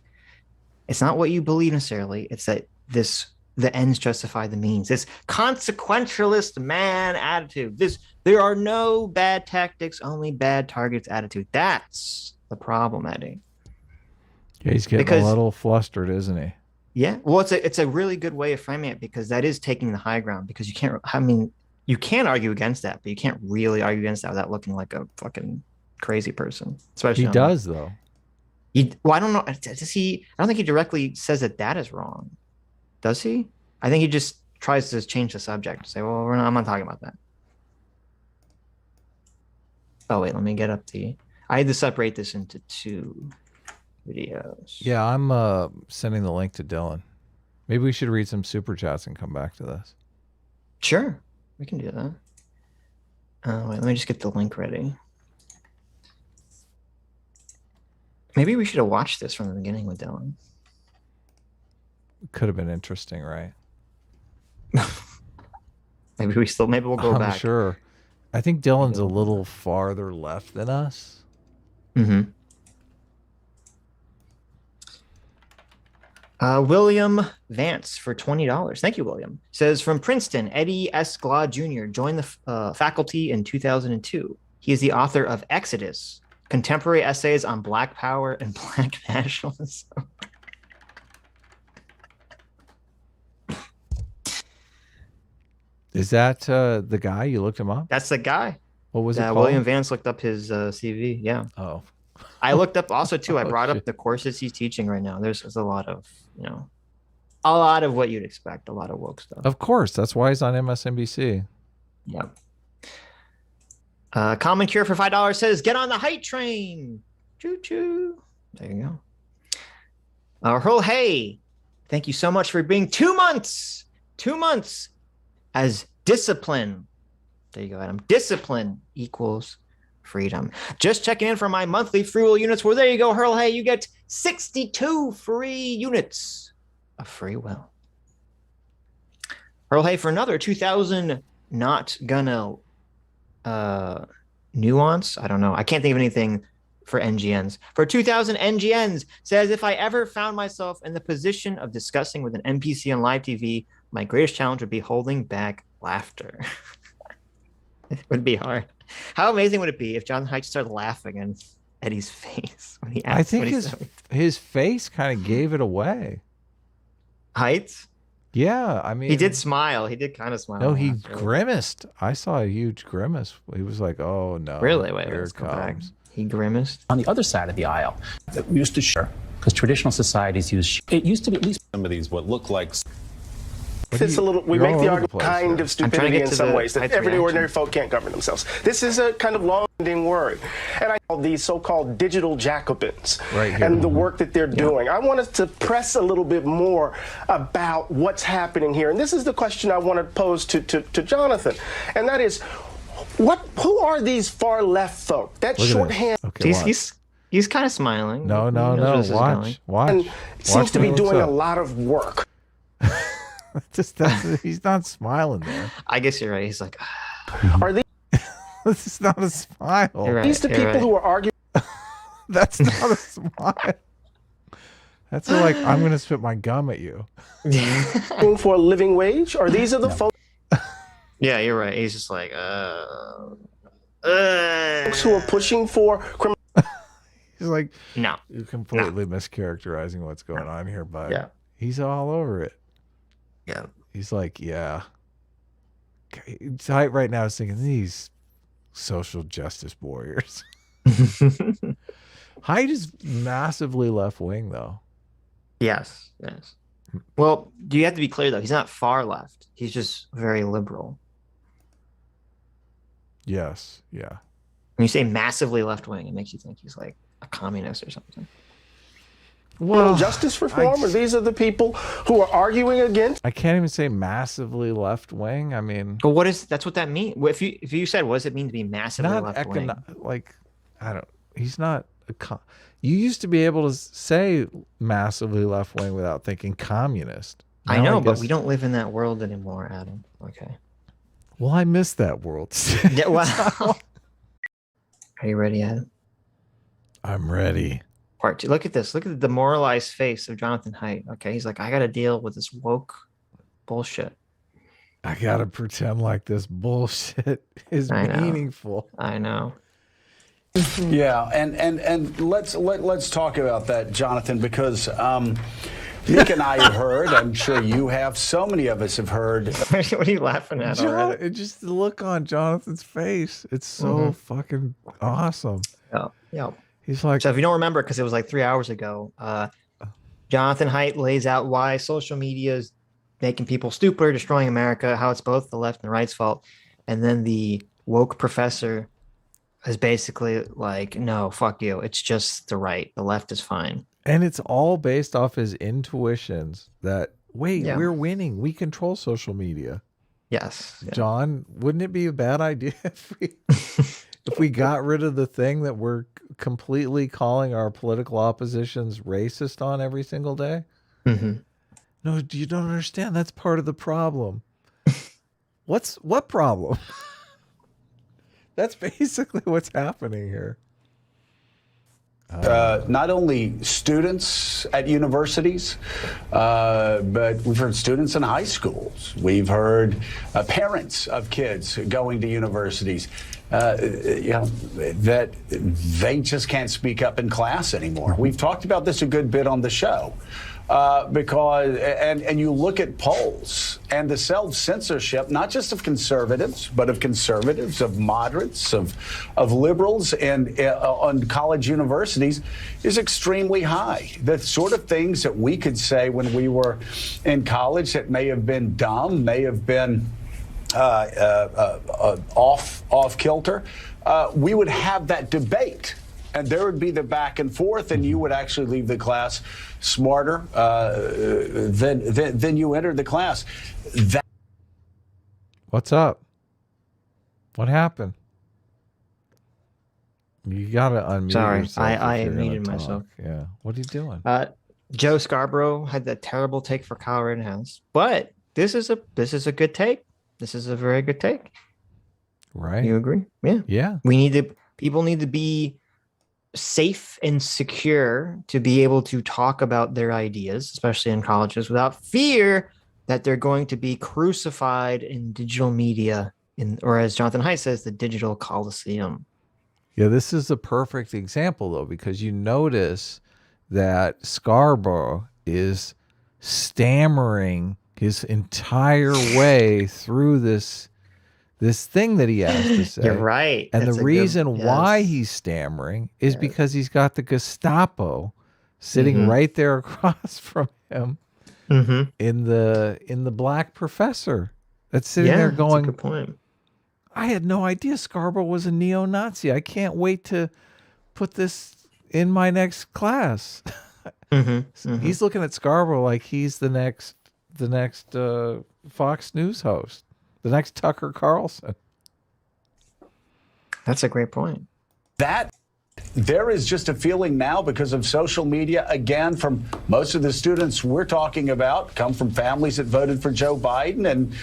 It's not what you believe necessarily. It's that the ends justify the means. This consequentialist man attitude. There are no bad tactics, only bad targets attitude. That's the problem, Eddie. Yeah, he's getting a little flustered, isn't he? Yeah. Well, it's a really good way of framing it because that is taking the high ground. Because you can't. I mean, you can argue against that, but you can't really argue against that without looking like a fucking crazy person. Especially he does though. Well, I don't know. Does he? I don't think he directly says that is wrong. Does he? I think he just tries to change the subject. Say, well, I'm not talking about that. Oh wait, let me get up I had to separate this into two videos. Yeah, I'm sending the link to Dylan. Maybe we should read some super chats and come back to this. Sure, we can do that. Wait, let me just get the link ready. Maybe we should have watched this from the beginning with Dylan. Could have been interesting, right? Maybe we'll go back. I'm sure. I think Dylan's a little farther left than us. Mm-hmm. William Vance for $20. Thank you, William. Says, from Princeton, Eddie S. Glod Jr. joined the faculty in 2002. He is the author of Exodus, Contemporary Essays on Black Power and Black Nationalism. Is that the guy? You looked him up? That's the guy. What was it called? William Vance looked up his CV. Yeah. Oh. I looked up also, too. I brought up the courses he's teaching right now. There's a lot of, a lot of what you'd expect, a lot of woke stuff. Of course, that's why he's on MSNBC. Yep. Common Cure for $5 says, get on the Haidt train. Choo choo. There you go. Hey, thank you so much for being 2 months. 2 months as discipline. There you go, Adam. Discipline equals freedom. Just checking in for my monthly free will units. Well, there you go, Hey, you get 62 free units of free will. Hey, for another 2,000 not gonna nuance. I don't know. I can't think of anything for NGNs. For 2,000 NGNs says, if I ever found myself in the position of discussing with an NPC on live TV, my greatest challenge would be holding back laughter. It would be hard. How amazing would it be if Jonathan Haidt started laughing in Eddie's face when he asked? I think his face kind of gave it away. Haidt? Yeah, I mean, he did smile. He did kind of smile. No, he grimaced. I saw a huge grimace. He was like, "Oh no!" Really? Wait, here let's it go comes. back. He grimaced. On the other side of the aisle, that we used to share, because traditional societies use. It used to be at least some of these what look like. It's a little. We make the argument kind of stupidity in some ways that everyday ordinary folk can't govern themselves. This is a kind of long-ending word, and I call these so-called digital Jacobins and the work that they're doing. I wanted to press a little bit more about what's happening here, and this is the question I want to pose to Jonathan, and that is, who are these far left folk? That shorthand. Okay, he's kind of smiling. No. Watch. And seems to be doing a lot of work. He's not smiling there. I guess you're right. He's like, are these? This is not a smile. Right, these the people who are arguing. That's not a smile. That's like, I'm going to spit my gum at you. For a living wage? Or these are the folks? Yeah, you're right. He's just like, folks who are pushing for criminal. He's like, no, you're completely mischaracterizing what's going on here, bud. He's all over it. Yeah. He's like, yeah. Haidt right now is thinking, these social justice warriors. Haidt is massively left wing, though. Yes. Well, you have to be clear, though. He's not far left. He's just very liberal. Yes. Yeah. When you say massively left wing, it makes you think he's like a communist or something. Well, justice reform, or these are the people who are arguing against. I can't even say massively left wing. I mean, but that's what that means. If you said, what does it mean to be massively left wing? Like, I don't. He's not. You used to be able to say massively left wing without thinking communist. I know, but we don't live in that world anymore, Adam. Okay. Well, I miss that world. Yeah. Wow. Are you ready, Adam? I'm ready. Part 2. Look at this. Look at the demoralized face of Jonathan Haidt. Okay, he's like, I got to deal with this woke bullshit. I got to pretend like this bullshit is meaningful. I know. Yeah, and let's talk about that, Jonathan, because Nick and I have heard. I'm sure you have. So many of us have heard. What are you laughing at already? Just the look on Jonathan's face. It's so fucking awesome. Yeah. He's like, so if you don't remember, because it was like 3 hours ago, Jonathan Haidt lays out why social media is making people stupider, destroying America, how it's both the left and the right's fault. And then the woke professor is basically like, no, fuck you. It's just the right. The left is fine. And it's all based off his intuitions that, we're winning. We control social media. Yes. John, wouldn't it be a bad idea if we got rid of the thing that we're completely calling our political oppositions racist on every single day? Mm-hmm. No, you don't understand. That's part of the problem. What problem? That's basically what's happening here. Not only students at universities, but we've heard students in high schools. We've heard parents of kids going to universities. That they just can't speak up in class anymore. We've talked about this a good bit on the show. because and you look at polls and the self-censorship, not just of conservatives, but of conservatives, of moderates, of liberals, and on college universities is extremely high. The sort of things that we could say when we were in college that may have been dumb, may have been off kilter, we would have that debate. And there would be the back and forth, and you would actually leave the class smarter than you entered the class. What's up? What happened? You gotta unmute Sorry, yourself. I muted myself. Yeah. What are you doing? Joe Scarborough had that terrible take for Kyle Rittenhouse, but this is a good take. This is a very good take. Right. You agree? Yeah. Yeah. People need to be safe and secure to be able to talk about their ideas, especially in colleges, without fear that they're going to be crucified in digital media, or as Jonathan Haidt says, the digital coliseum. Yeah, this is a perfect example, though, because you notice that Scarborough is stammering his entire way through this thing that he has to say. You're right. And That's the reason yes. why he's stammering is because he's got the Gestapo sitting right there across from him in the black professor that's sitting there going, that's a good point. I had no idea Scarborough was a neo-Nazi. I can't wait to put this in my next class. He's looking at Scarborough like he's the next Fox News host. The next Tucker Carlson. That's a great point. There is just a feeling now because of social media, again, from most of the students we're talking about come from families that voted for Joe Biden, and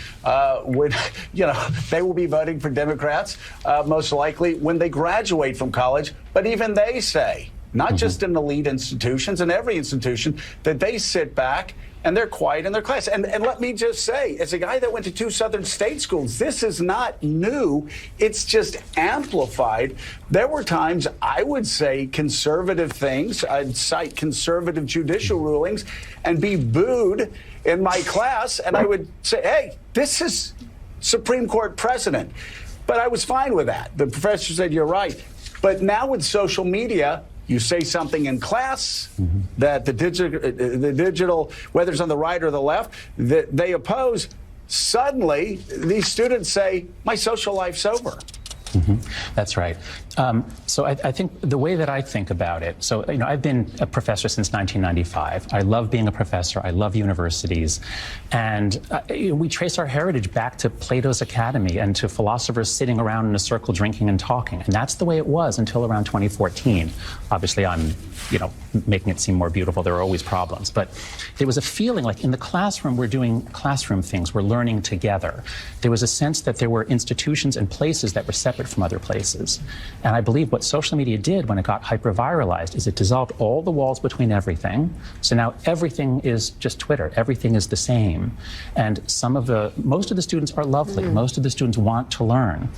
they will be voting for Democrats most likely when they graduate from college. But even they say, not just in elite institutions, in every institution, that they sit back and they're quiet in their class. And let me just say, as a guy that went to 2 Southern state schools, this is not new. It's just amplified. There were times I would say conservative things. I'd cite conservative judicial rulings and be booed in my class. And I would say, hey, this is Supreme Court precedent. But I was fine with that. The professor said, you're right. But now with social media, you say something in class that the digital, whether it's on the right or the left, that they oppose. Suddenly, these students say, my social life's over. That's right. So I think the way that I think about it, so, I've been a professor since 1995. I love being a professor. I love universities. And we trace our heritage back to Plato's Academy and to philosophers sitting around in a circle drinking and talking. And that's the way it was until around 2014. Obviously, I'm, making it seem more beautiful. There are always problems. But there was a feeling like in the classroom, we're doing classroom things. We're learning together. There was a sense that there were institutions and places that were separate from other places. And I believe what social media did when it got hyper-viralized is it dissolved all the walls between everything. So now everything is just Twitter. Everything is the same. And most of the students are lovely. Most of the students want to learn.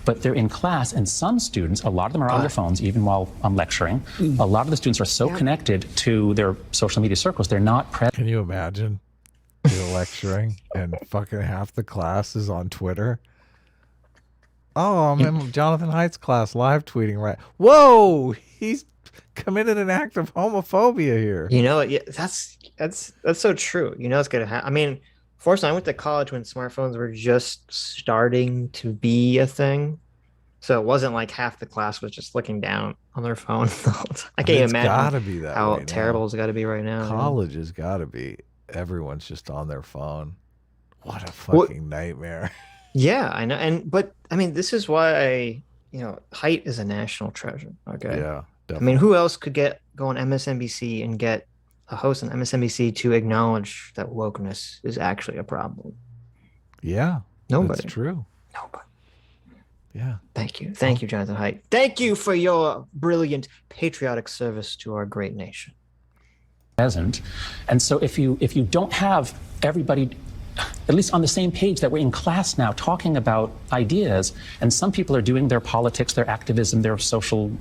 But they're in class, and some students, a lot of them are on their phones, even while I'm lecturing. A lot of the students are so connected to their social media circles, they're not present. Can you imagine? You're lecturing and fucking half the class is on Twitter. Oh, I'm in Jonathan Haidt's class live tweeting right. Whoa, he's committed an act of homophobia here. That's so true. It's gonna happen. I mean, fortunately, I went to college when smartphones were just starting to be a thing. So it wasn't like half the class was just looking down on their phone. I can't imagine how terrible it's got to be right now. College has got to be. Everyone's just on their phone. What a fucking nightmare. Yeah, I know. But I mean, this is why Haidt is a national treasure. Okay. Yeah. Definitely. I mean, who else could go on MSNBC and get a host on MSNBC to acknowledge that wokeness is actually a problem? Yeah. Nobody. That's true. Nobody. Yeah. Thank you. Thank you, Jonathan Haidt. Thank you for your brilliant patriotic service to our great nation. And so if you don't have everybody at least on the same page, that we're in class now talking about ideas, and some people are doing their politics, their activism, their social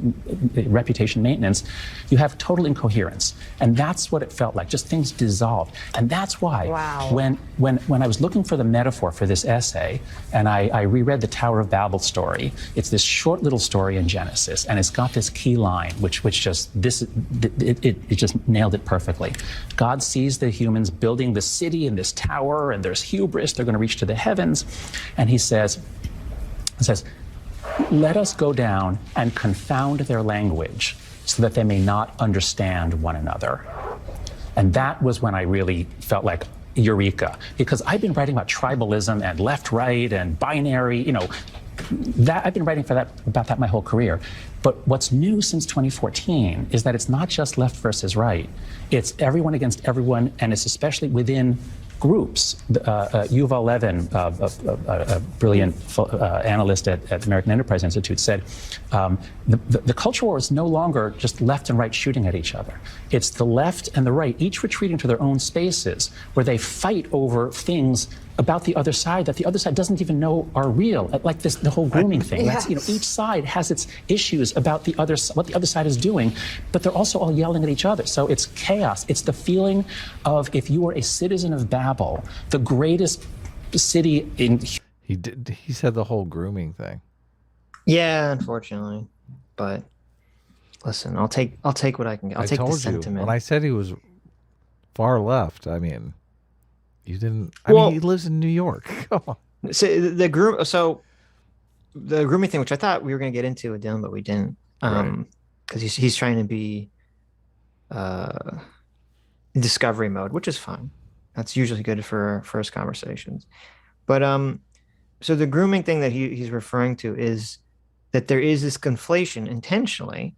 reputation maintenance. You have total incoherence. And that's what it felt like, just things dissolved. And that's why when I was looking for the metaphor for this essay, and I reread the Tower of Babel story, it's this short little story in Genesis, and it's got this key line, which just, it just nailed it perfectly. God sees the humans building the city and this tower, and there's hubris, they're going to reach to the heavens, and he says, let us go down and confound their language so that they may not understand one another. And that was when I really felt like eureka, because I've been writing about tribalism and left, right, and binary, that I've been writing about that my whole career. But what's new since 2014 is that it's not just left versus right. It's everyone against everyone, and it's especially within groups. Yuval Levin, a brilliant analyst at the American Enterprise Institute, said the culture war is no longer just left and right shooting at each other. It's the left and the right, each retreating to their own spaces, where they fight over things about the other side that the other side doesn't even know are real, like the whole grooming thing. Yes. That's, each side has its issues about what the other side is doing, but they're also all yelling at each other. So it's chaos. It's the feeling of, if you were a citizen of Babel, the greatest city in... He said the whole grooming thing. Yeah, unfortunately, but listen, I'll take what I can get. I'll take the sentiment. When I said he was far left, I mean, you didn't. I mean, he lives in New York. Come on. So the grooming thing, which I thought we were going to get into with Dylan, but we didn't, because he's trying to be in discovery mode, which is fine. That's usually good for first conversations. But so the grooming thing that he's referring to is that there is this conflation intentionally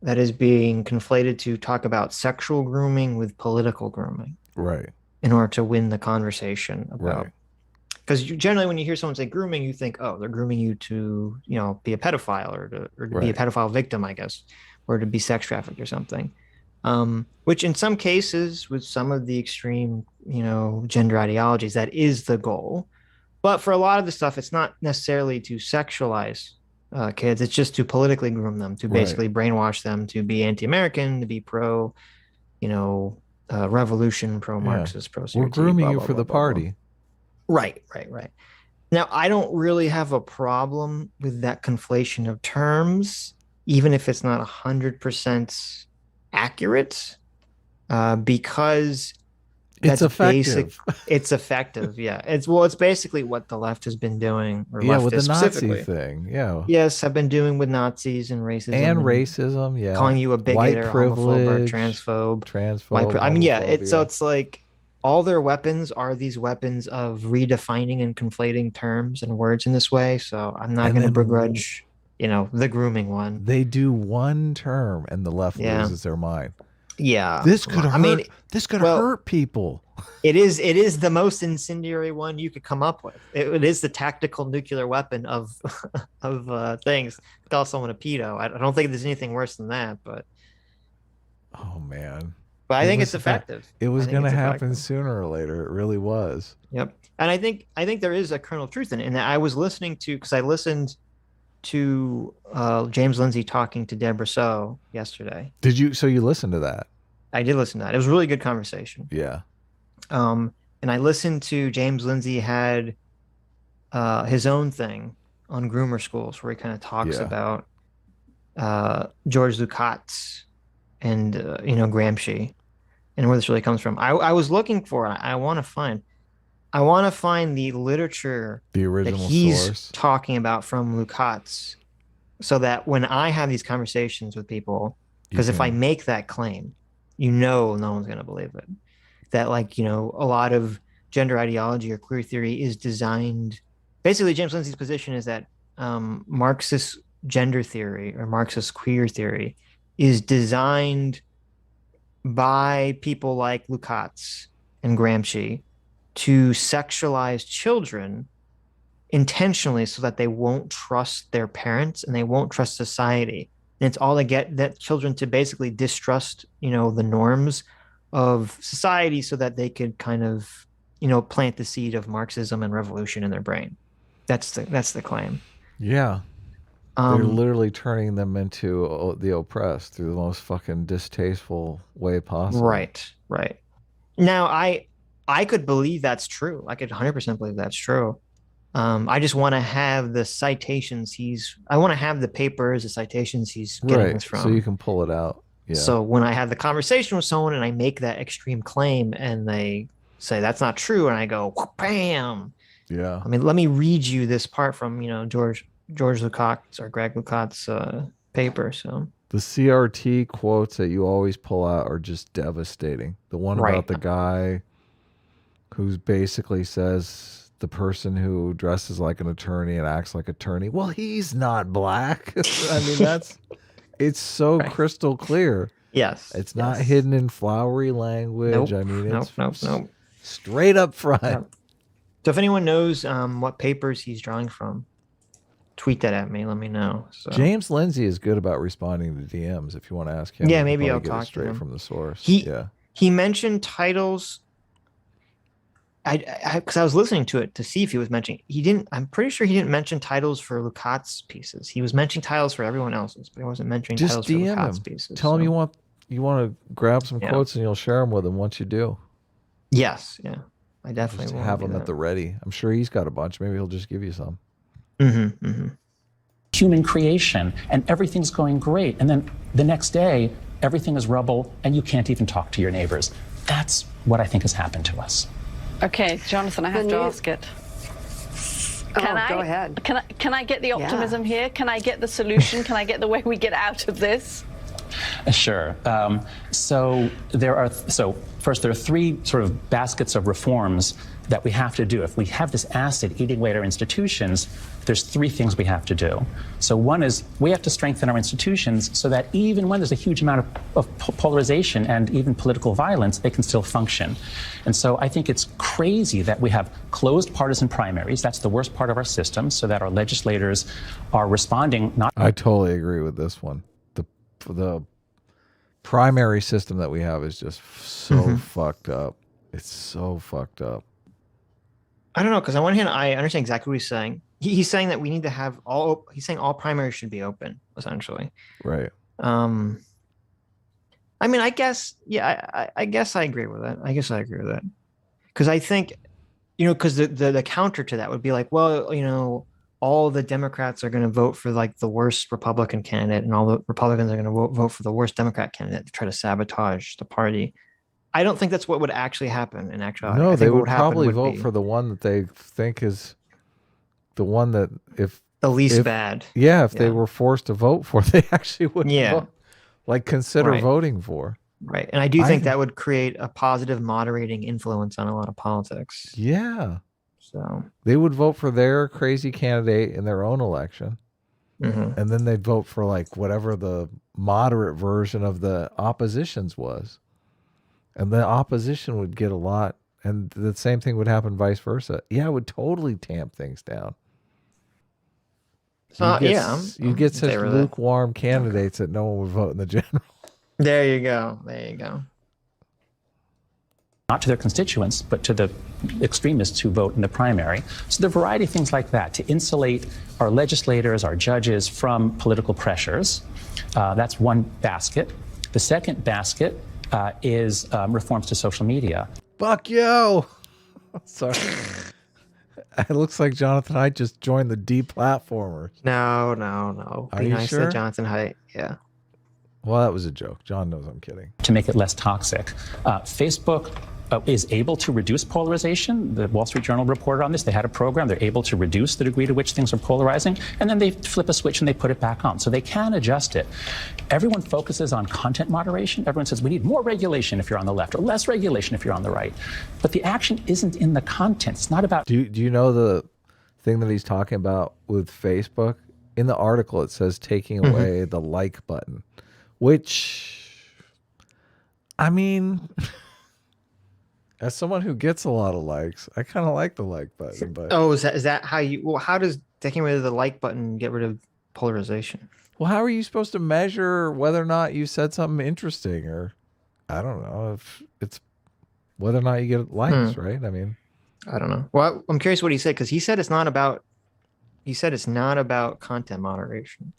that is being conflated to talk about sexual grooming with political grooming. Right. In order to win the conversation about, because generally when you hear someone say grooming, you think, oh, they're grooming you to, be a pedophile or to be a pedophile victim, I guess, or to be sex trafficked or something. Which in some cases, with some of the extreme, gender ideologies, that is the goal. But for a lot of the stuff, it's not necessarily to sexualize kids. It's just to politically groom them, to basically brainwash them, to be anti-American, to be pro, revolution, pro-Marxist, pro-CRT. We're grooming you for the party. Right. Now, I don't really have a problem with that conflation of terms, even if it's not 100% accurate, because it's effective. It's effective, yeah. It's basically what the left has been doing, or with the Nazi thing, Yes, I've been doing with Nazis and racism, calling you a bigot white or privilege, homophobe or transphobe. So it's like all their weapons are these weapons of redefining and conflating terms and words in this way. So I'm not going to begrudge, the grooming one. They do one term and the left loses their mind. Yeah, this could hurt. This could hurt people. It is the most incendiary one you could come up with. It is the tactical nuclear weapon of things. Call someone a pedo. I don't think there's anything worse than that. But oh man, but I think it's effective. It was going to happen sooner or later. It really was. Yep, and I think there is a kernel of truth in it. And I was listening to, because I listened to James Lindsay talking to Deborah Soh yesterday. Did you? So you listened to that? I did listen to that. It was a really good conversation. Yeah. And I listened to James Lindsay had his own thing on groomer schools, where he kind of talks about George Lukács and Gramsci and where this really comes from. I was looking for it. I want to find the literature, the original that he's source talking about from Lukács, so that when I have these conversations with people, because if I make that claim, no one's going to believe it. That a lot of gender ideology or queer theory is designed. Basically, James Lindsay's position is that Marxist gender theory or Marxist queer theory is designed by people like Lukács and Gramsci to sexualize children intentionally, so that they won't trust their parents and they won't trust society. And it's all to get that children to basically distrust, the norms of society, so that they could kind of, plant the seed of Marxism and revolution in their brain. That's the claim. Yeah. They're literally turning them into the oppressed through the most fucking distasteful way possible. Right. Now, I could believe that's true. I could 100% believe that's true. I just want to have the citations I want to have the papers, the citations he's getting this from. So you can pull it out. Yeah. So when I have the conversation with someone and I make that extreme claim and they say that's not true, and I go, bam. Yeah. I mean, let me read you this part from, George Lucat's or Greg Lucat's paper. So the CRT quotes that you always pull out are just devastating. The one about the guy who basically says the person who dresses like an attorney and acts like an attorney, well, he's not black. I mean, it's so crystal clear. Yes. It's not hidden in flowery language. Nope. I mean, it's Nope. straight up front. Nope. So if anyone knows what papers he's drawing from, tweet that at me. Let me know. So. James Lindsay is good about responding to DMs. If you want to ask him, yeah, maybe I'll get talk it straight to him from the source. He mentioned titles. Because I was listening to it to see if he was mentioning. He didn't. I'm pretty sure he didn't mention titles for Lucat's pieces. He was mentioning titles for everyone else's, but he wasn't mentioning titles for Lucat's pieces. Tell him you want to grab some quotes and you'll share them with him once you do. Yes, yeah, I definitely just will have them at the ready. I'm sure he's got a bunch. Maybe he'll just give you some. Human creation, and everything's going great, and then the next day everything is rubble, and you can't even talk to your neighbors. That's what I think has happened to us. Okay, Jonathan, I have to ask it. Go ahead. Can I get the optimism here? Can I get the solution? Can I get the way we get out of this? Sure. So first, there are three sort of baskets of reforms that we have to do. If we have this acid eating away at our institutions, there's three things we have to do. So one is we have to strengthen our institutions so that even when there's a huge amount of polarization and even political violence, they can still function. And so I think it's crazy that we have closed partisan primaries. That's the worst part of our system, so that our legislators are responding not. I totally agree with this one. The primary system that we have is just so fucked up. It's so fucked up. I don't know, because on one hand, I understand exactly what he's saying. He's saying that we need to have he's saying all primaries should be open, essentially. Right. I mean, I guess, I guess I agree with that. Because I think, because the counter to that would be like, well, all the Democrats are going to vote for like the worst Republican candidate, and all the Republicans are going to vote for the worst Democrat candidate to try to sabotage the party. I don't think that's what would actually happen in actuality. No, they would probably vote for the one that they think is the one that if the least bad. Yeah, if they were forced to vote for, they actually would consider Right. voting for. Right. And I do think that would create a positive moderating influence on a lot of politics. Yeah. So they would vote for their crazy candidate in their own election. And then they'd vote for like whatever the moderate version of the opposition's was. And the opposition would get a lot. And the same thing would happen vice versa. Yeah, it would totally tamp things down. You get such lukewarm candidates that no one would vote in the general. There you go. Not to their constituents, but to the extremists who vote in the primary. So there are a variety of things like that to insulate our legislators, our judges from political pressures. That's one basket. The second basket is reforms to social media. Fuck you! Sorry. It looks like Jonathan Haidt just joined the deplatformers. No. Are Be you nice sure? to Jonathan Haidt. Yeah. Well, that was a joke. John knows I'm kidding. To make it less toxic. Facebook is able to reduce polarization. The Wall Street Journal reported on this. They had a program. They're able to reduce the degree to which things are polarizing, and then they flip a switch and they put it back on. So they can adjust it. Everyone focuses on content moderation. Everyone says we need more regulation if you're on the left or less regulation if you're on the right. But the action isn't in the content. It's not about... Do you know the thing that he's talking about with Facebook? In the article, it says taking away the like button, which, I mean... As someone who gets a lot of likes, I kind of like the like button. But is that how you? Well, how does taking away the like button get rid of polarization? Well, how are you supposed to measure whether or not you said something interesting, or I don't know if it's whether or not you get likes, right? I mean, I don't know. Well, I'm curious what he said, because he said it's not about content moderation.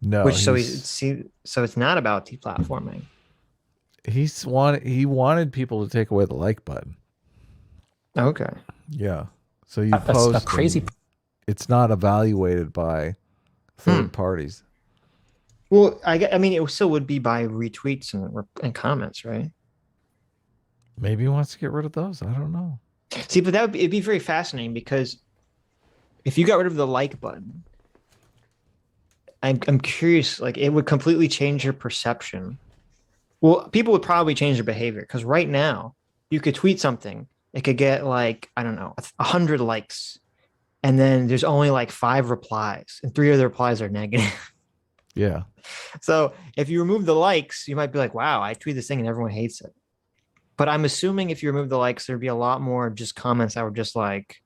No, So it's not about deplatforming. He wanted people to take away the like button. Okay. Yeah. So you post a crazy. It's not evaluated by third parties. Well, I mean, it still would be by retweets and comments, right? Maybe he wants to get rid of those. I don't know. See, but it'd be very fascinating, because if you got rid of the like button, I'm curious, like, it would completely change your perception. Well, people would probably change their behavior, because right now you could tweet something, it could get like, I don't know, 100 likes, and then there's only like 5 replies, and 3 of the replies are negative. Yeah. So if you remove the likes, you might be like, wow, I tweet this thing and everyone hates it. But I'm assuming if you remove the likes, there'd be a lot more just comments that were just like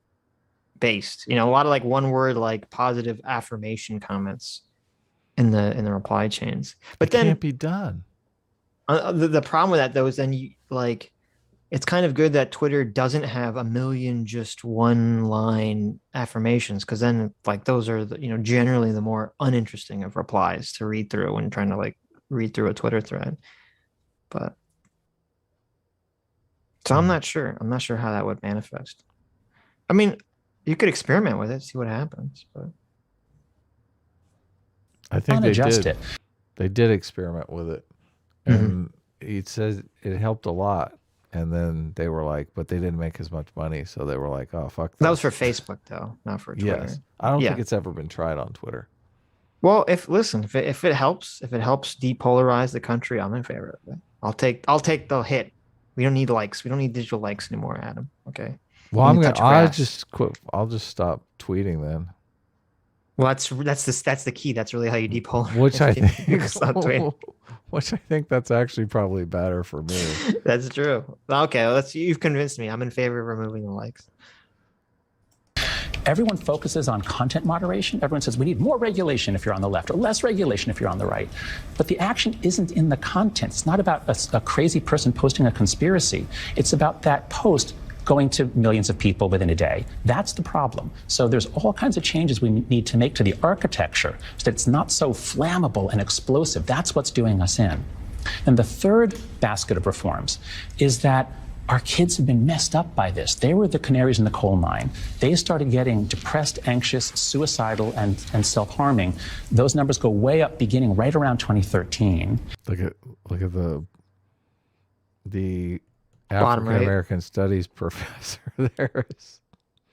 based, a lot of like one word, like positive affirmation comments in the reply chains. But then can't be done. The problem with that, though, is then you like, it's kind of good that Twitter doesn't have a million just one line affirmations, because then like those are generally the more uninteresting of replies to read through when trying to like read through a Twitter thread. But so I'm not sure how that would manifest. I mean, you could experiment with it, see what happens, but I think they adjust did. it. They did experiment with it, and it says it helped a lot. And then they were like, but they didn't make as much money, so they were like, oh fuck. That was for Facebook, though, not for Twitter. Yes, I don't think it's ever been tried on Twitter. Well, if it helps depolarize the country, I'm in favor of it. I'll take the hit. We don't need likes. We don't need digital likes anymore, Adam. Okay. Well, I'll just quit. I'll just stop tweeting then. Well, that's the key. That's really how you depolarize. Which I think that's actually probably better for me. That's true. Okay, you've convinced me. I'm in favor of removing the likes. Everyone focuses on content moderation. Everyone says we need more regulation if you're on the left, or less regulation if you're on the right. But the action isn't in the content. It's not about a crazy person posting a conspiracy. It's about that post going to millions of people within a day. That's the problem. So there's all kinds of changes we need to make to the architecture so that it's not so flammable and explosive. That's what's doing us in. And the third basket of reforms is that our kids have been messed up by this. They were the canaries in the coal mine. They started getting depressed, anxious, suicidal, and self-harming. Those numbers go way up beginning right around 2013. Look at the African American Studies professor there.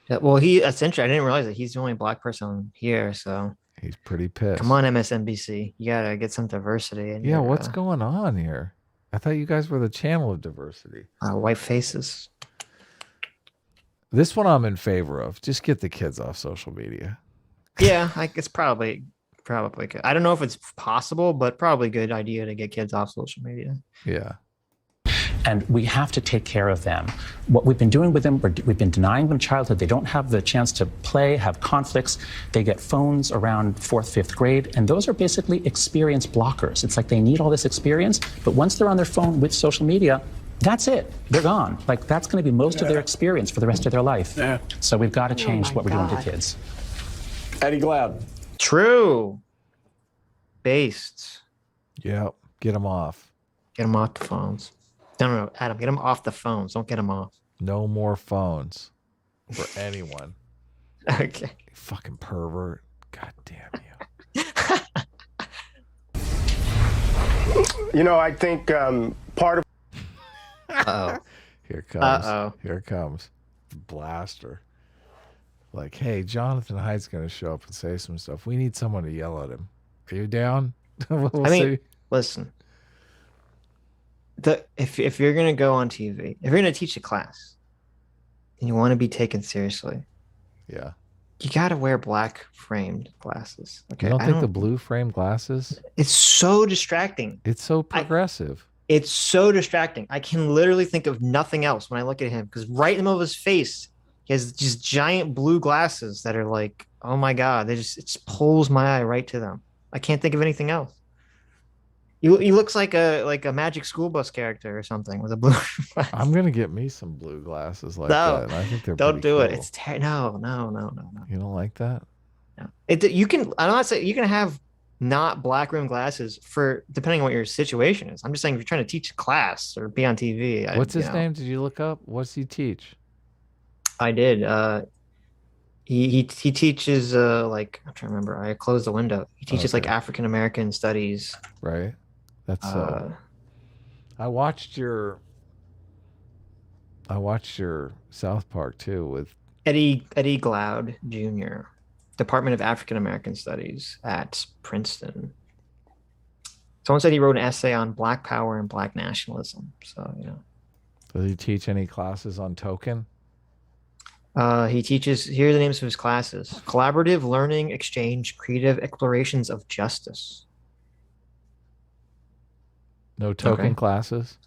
Yeah, well, he essentially, I didn't realize that he's the only black person here, so he's pretty pissed. Come on, MSNBC, you gotta get some diversity. Yeah, what's going on here? I thought you guys were the channel of diversity. White faces. This one I'm in favor of. Just get the kids off social media. Yeah, it's probably good. I don't know if it's possible, but probably a good idea to get kids off social media. Yeah. And we have to take care of them. What we've been doing with them, we've been denying them childhood. They don't have the chance to play, have conflicts. They get phones around 4th, 5th grade, and those are basically experience blockers. It's like they need all this experience, but once they're on their phone with social media, that's it. They're gone. Like, that's going to be most of their experience for the rest of their life. Yeah. So we've got to change what we're doing to kids. Eddie Glaude. True. Based. Yeah. Get them off. Get them off the phones. No, Adam, get them off the phones. Don't get them off. No more phones for anyone. Okay. You fucking pervert. God damn you. I think part of... Uh-oh. Here it comes. Here it comes. Blaster. Like, hey, Jonathan Haidt's going to show up and say some stuff. We need someone to yell at him. Are you down? Listen. If you're going to go on TV, if you're going to teach a class and you want to be taken seriously, yeah, you got to wear black framed glasses. Okay. You don't think the blue framed glasses? It's so distracting. It's so progressive. It's so distracting. I can literally think of nothing else when I look at him, because right in the middle of his face, he has just giant blue glasses that are like, oh my God, it just pulls my eye right to them. I can't think of anything else. He looks like a Magic School Bus character or something with a blue. I'm gonna get me some blue glasses like No, that. And I think they're don't pretty do it. cool. It's no. You don't like that? No. You can. I'm not saying you can have not black rim glasses for depending on what your situation is. I'm just saying if you're trying to teach a class or be on TV. What's his name? Did you look up? What's he teach? I did. He teaches like I'm trying to remember. I closed the window. He teaches like African American studies. Right. That's I watched your South Park too with Eddie Glaude Jr., Department of African American Studies at Princeton. Someone said he wrote an essay on Black Power and Black nationalism. So Does he teach any classes on token? He teaches. Here are the names of his classes: Collaborative Learning Exchange, Creative Explorations of Justice. No token classes.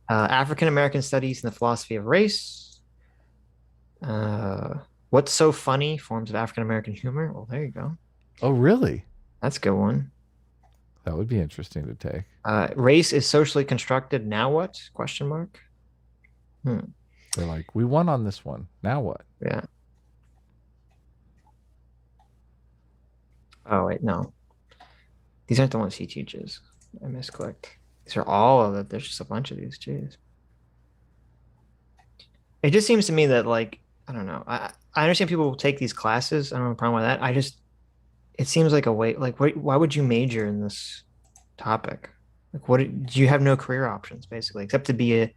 African American Studies and the Philosophy of Race. What's So Funny? Forms of African American Humor. Well, there you go. Oh, really? That's a good one. That would be interesting to take. Race is socially constructed. Now what? Question mark. They're like, we won on this one. Now what? Yeah. Oh wait, no. These aren't the ones he teaches. I misclicked. These are all of it. There's just a bunch of these. Jeez. It just seems to me that like I don't know. I understand people will take these classes. I don't have a problem with that. It seems like a way. Like, why would you major in this topic? Like, do you have no career options basically, except to be a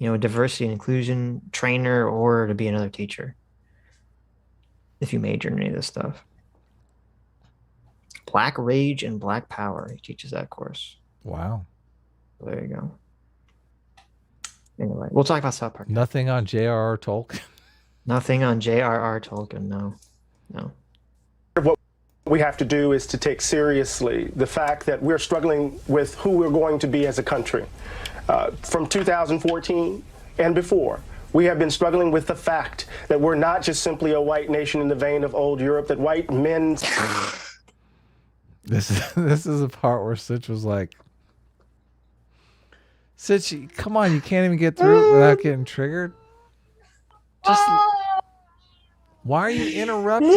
diversity and inclusion trainer or to be another teacher? If you major in any of this stuff. Black Rage and Black Power. He teaches that course. Wow. There you go. Anyway, we'll talk about South Park. Nothing on J.R.R. Tolkien. Nothing on J.R.R. Tolkien. No. What we have to do is to take seriously the fact that we're struggling with who we're going to be as a country. From 2014 and before, we have been struggling with the fact that we're not just simply a white nation in the vein of old Europe, that white men... This is the part where Sitch was like, Sitch, come on, you can't even get through it without getting triggered. Just why are you interrupting?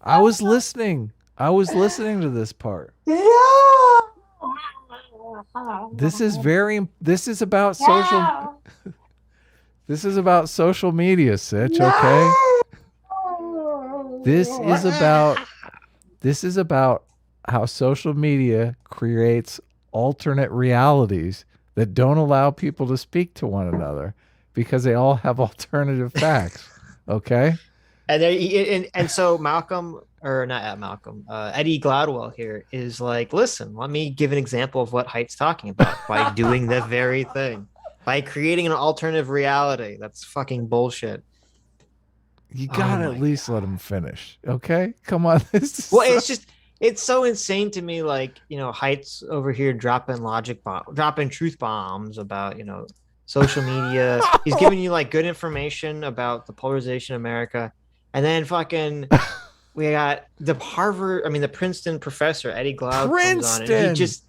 I was listening. I was listening to this part. This is about social. This is about social media, Sitch. Okay. This is about how social media creates alternate realities that don't allow people to speak to one another because they all have alternative facts. Okay. And so Eddie Gladwell here is like, listen, let me give an example of what Haidt's talking about by doing the very thing, by creating an alternative reality. That's fucking bullshit. You gotta at least let him finish, okay? Come on. It's so insane to me. Like, Haidt's over here dropping truth bombs about social media. He's giving you like good information about the polarization of America, and then fucking we got the Princeton professor Eddie Glaude comes on, and he just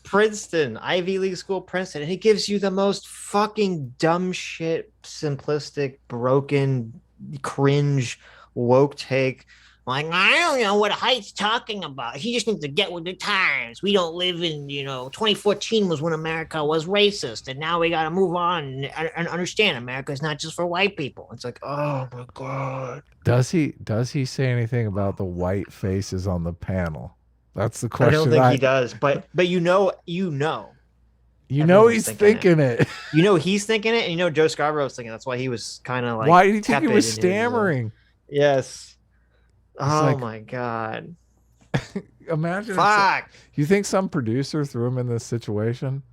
Princeton, Ivy League school, Princeton, and he gives you the most fucking dumb shit, simplistic, broken, cringe, woke take. Like, I don't know what Haidt's talking about. He just needs to get with the times. We don't live in, 2014 was when America was racist, and now we got to move on and understand America is not just for white people. It's like, oh my God. Does he say anything about the white faces on the panel? That's the question. I don't think he does, but he's thinking it. He's thinking it, and Joe Scarborough was thinking it. That's why he was kind of like. Why did you think he was stammering? Yes. Oh like, my God. Imagine. Fuck. You think some producer threw him in this situation?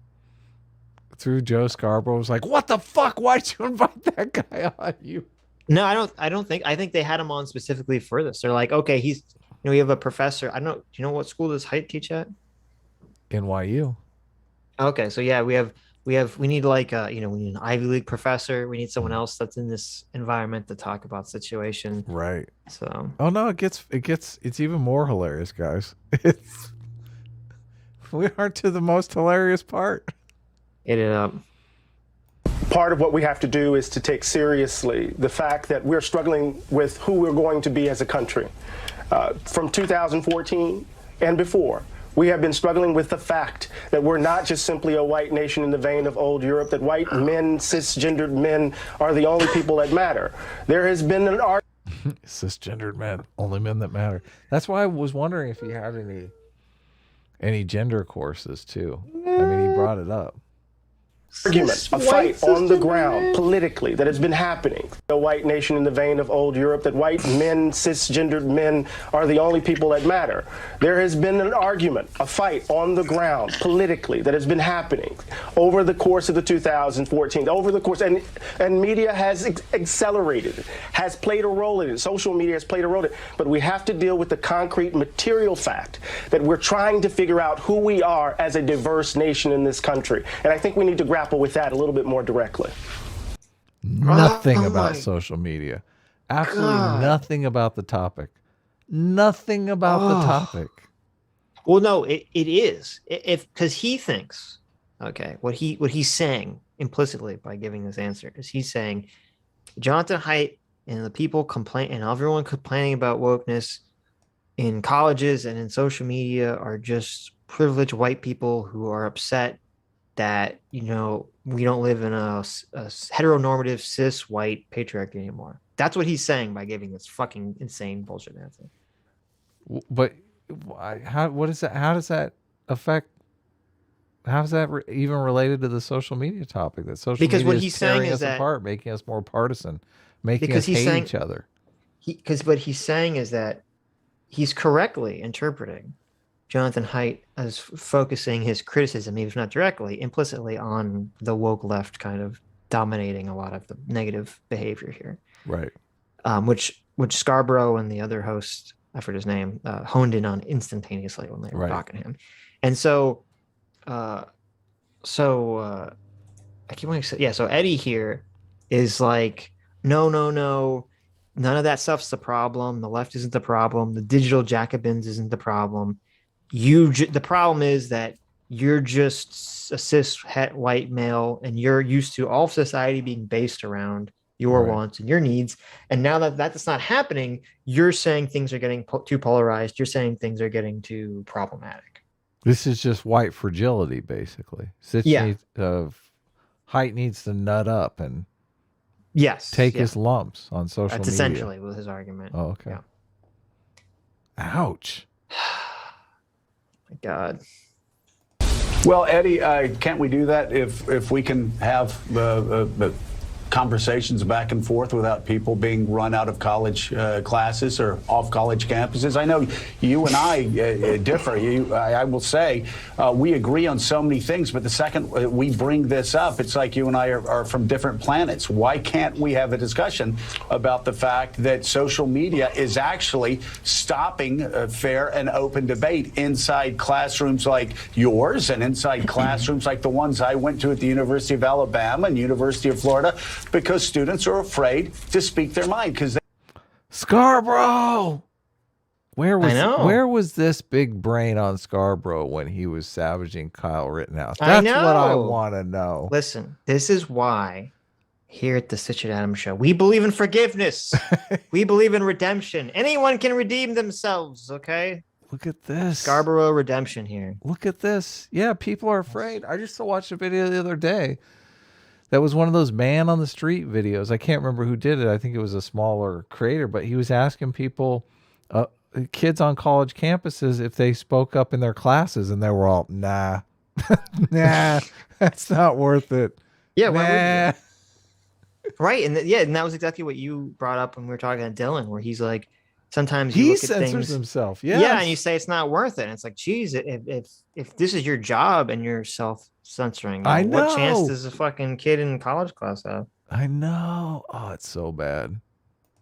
Threw Joe Scarborough, was like, what the fuck? Why'd you invite that guy on you? No, I don't think. I think they had him on specifically for this. They're like, okay, he's we have a professor. I don't know. Do you know what school does Haidt teach at? NYU. Okay, so yeah, we need like we need an Ivy League professor. We need someone else that's in this environment to talk about situation. Right. So. Oh no, it's even more hilarious, guys. It's We are to the most hilarious part. Hit it up. Part of what we have to do is to take seriously the fact that we're struggling with who we're going to be as a country. From 2014 and before, we have been struggling with the fact that we're not just simply a white nation in the vein of old Europe, that white men, cisgendered men, are the only people that matter. There has been an argument. Cisgendered men, only men that matter. That's why I was wondering if he had any gender courses too. I mean, he brought it up. Argument, a fight on the ground politically that has been happening. A white nation in the vein of old Europe, that white men, cisgendered men, are the only people that matter. There has been an argument, a fight on the ground politically that has been happening over the course of the 2014, over the course, and media has accelerated, has played a role in it. Social media has played a role in it. But we have to deal with the concrete material fact that we're trying to figure out who we are as a diverse nation in this country. And I think we need to grapple with that a little bit more directly. Nothing about social media. Absolutely nothing about the topic. Nothing about the topic. Well, no, it is. Because he thinks, okay, what he's saying implicitly by giving this answer is he's saying Jonathan Haidt and the people complain and everyone complaining about wokeness in colleges and in social media are just privileged white people who are upset that, you know, we don't live in a heteronormative cis white patriarchy anymore. That's what he's saying by giving this fucking insane bullshit answer. But what is that? How does that affect? How is that even related to the social media topic? That social because media what he's is tearing saying is us that apart, making us more partisan, making us he's hate saying, each other. Because what he's saying is that he's correctly interpreting Jonathan Haidt as focusing his criticism, even if not directly, implicitly on the woke left kind of dominating a lot of the negative behavior here. Right. Which Scarborough and the other host, I forget his name, honed in on instantaneously when they were talking to him. And so, I keep wanting to say, yeah, so Eddie here is like, no, none of that stuff's the problem. The left isn't the problem. The digital Jacobins isn't the problem. The problem is that you're just a cis white male and you're used to all of society being based around your wants and your needs. And now that that's not happening, you're saying things are getting too polarized. You're saying things are getting too problematic. This is just white fragility, basically. Sitch Haidt needs to nut up and take his lumps on social media. That's essentially what his argument. Oh, okay. Yeah. Ouch. My God. Well, Eddie, can't we do that if we can have the conversations back and forth without people being run out of college classes or off college campuses? I know you and I differ. I will say we agree on so many things, but the second we bring this up, it's like you and I are from different planets. Why can't we have a discussion about the fact that social media is actually stopping fair and open debate inside classrooms like yours and inside classrooms like the ones I went to at the University of Alabama and University of Florida, because students are afraid to speak their mind because Scarborough. Where was this big brain on Scarborough when he was savaging Kyle Rittenhouse? That's what I want to know. Listen, this is why here at the Sitch and Adams show, we believe in forgiveness. We believe in redemption. Anyone can redeem themselves, okay? Look at this. Scarborough redemption here. Look at this. Yeah, people are afraid. I just watched a video the other day. That was one of those man on the street videos. I can't remember who did it. I think it was a smaller creator, but he was asking people, kids on college campuses, if they spoke up in their classes, and they were all, nah, that's not worth it. Yeah, why would you? Right, and and that was exactly what you brought up when we were talking to Dylan, where he's like, sometimes you look at censors things, himself. Yeah, and you say it's not worth it. And it's like, geez, if this is your job and you're self-censoring, I know. What chance does a fucking kid in college class have? I know. Oh, it's so bad.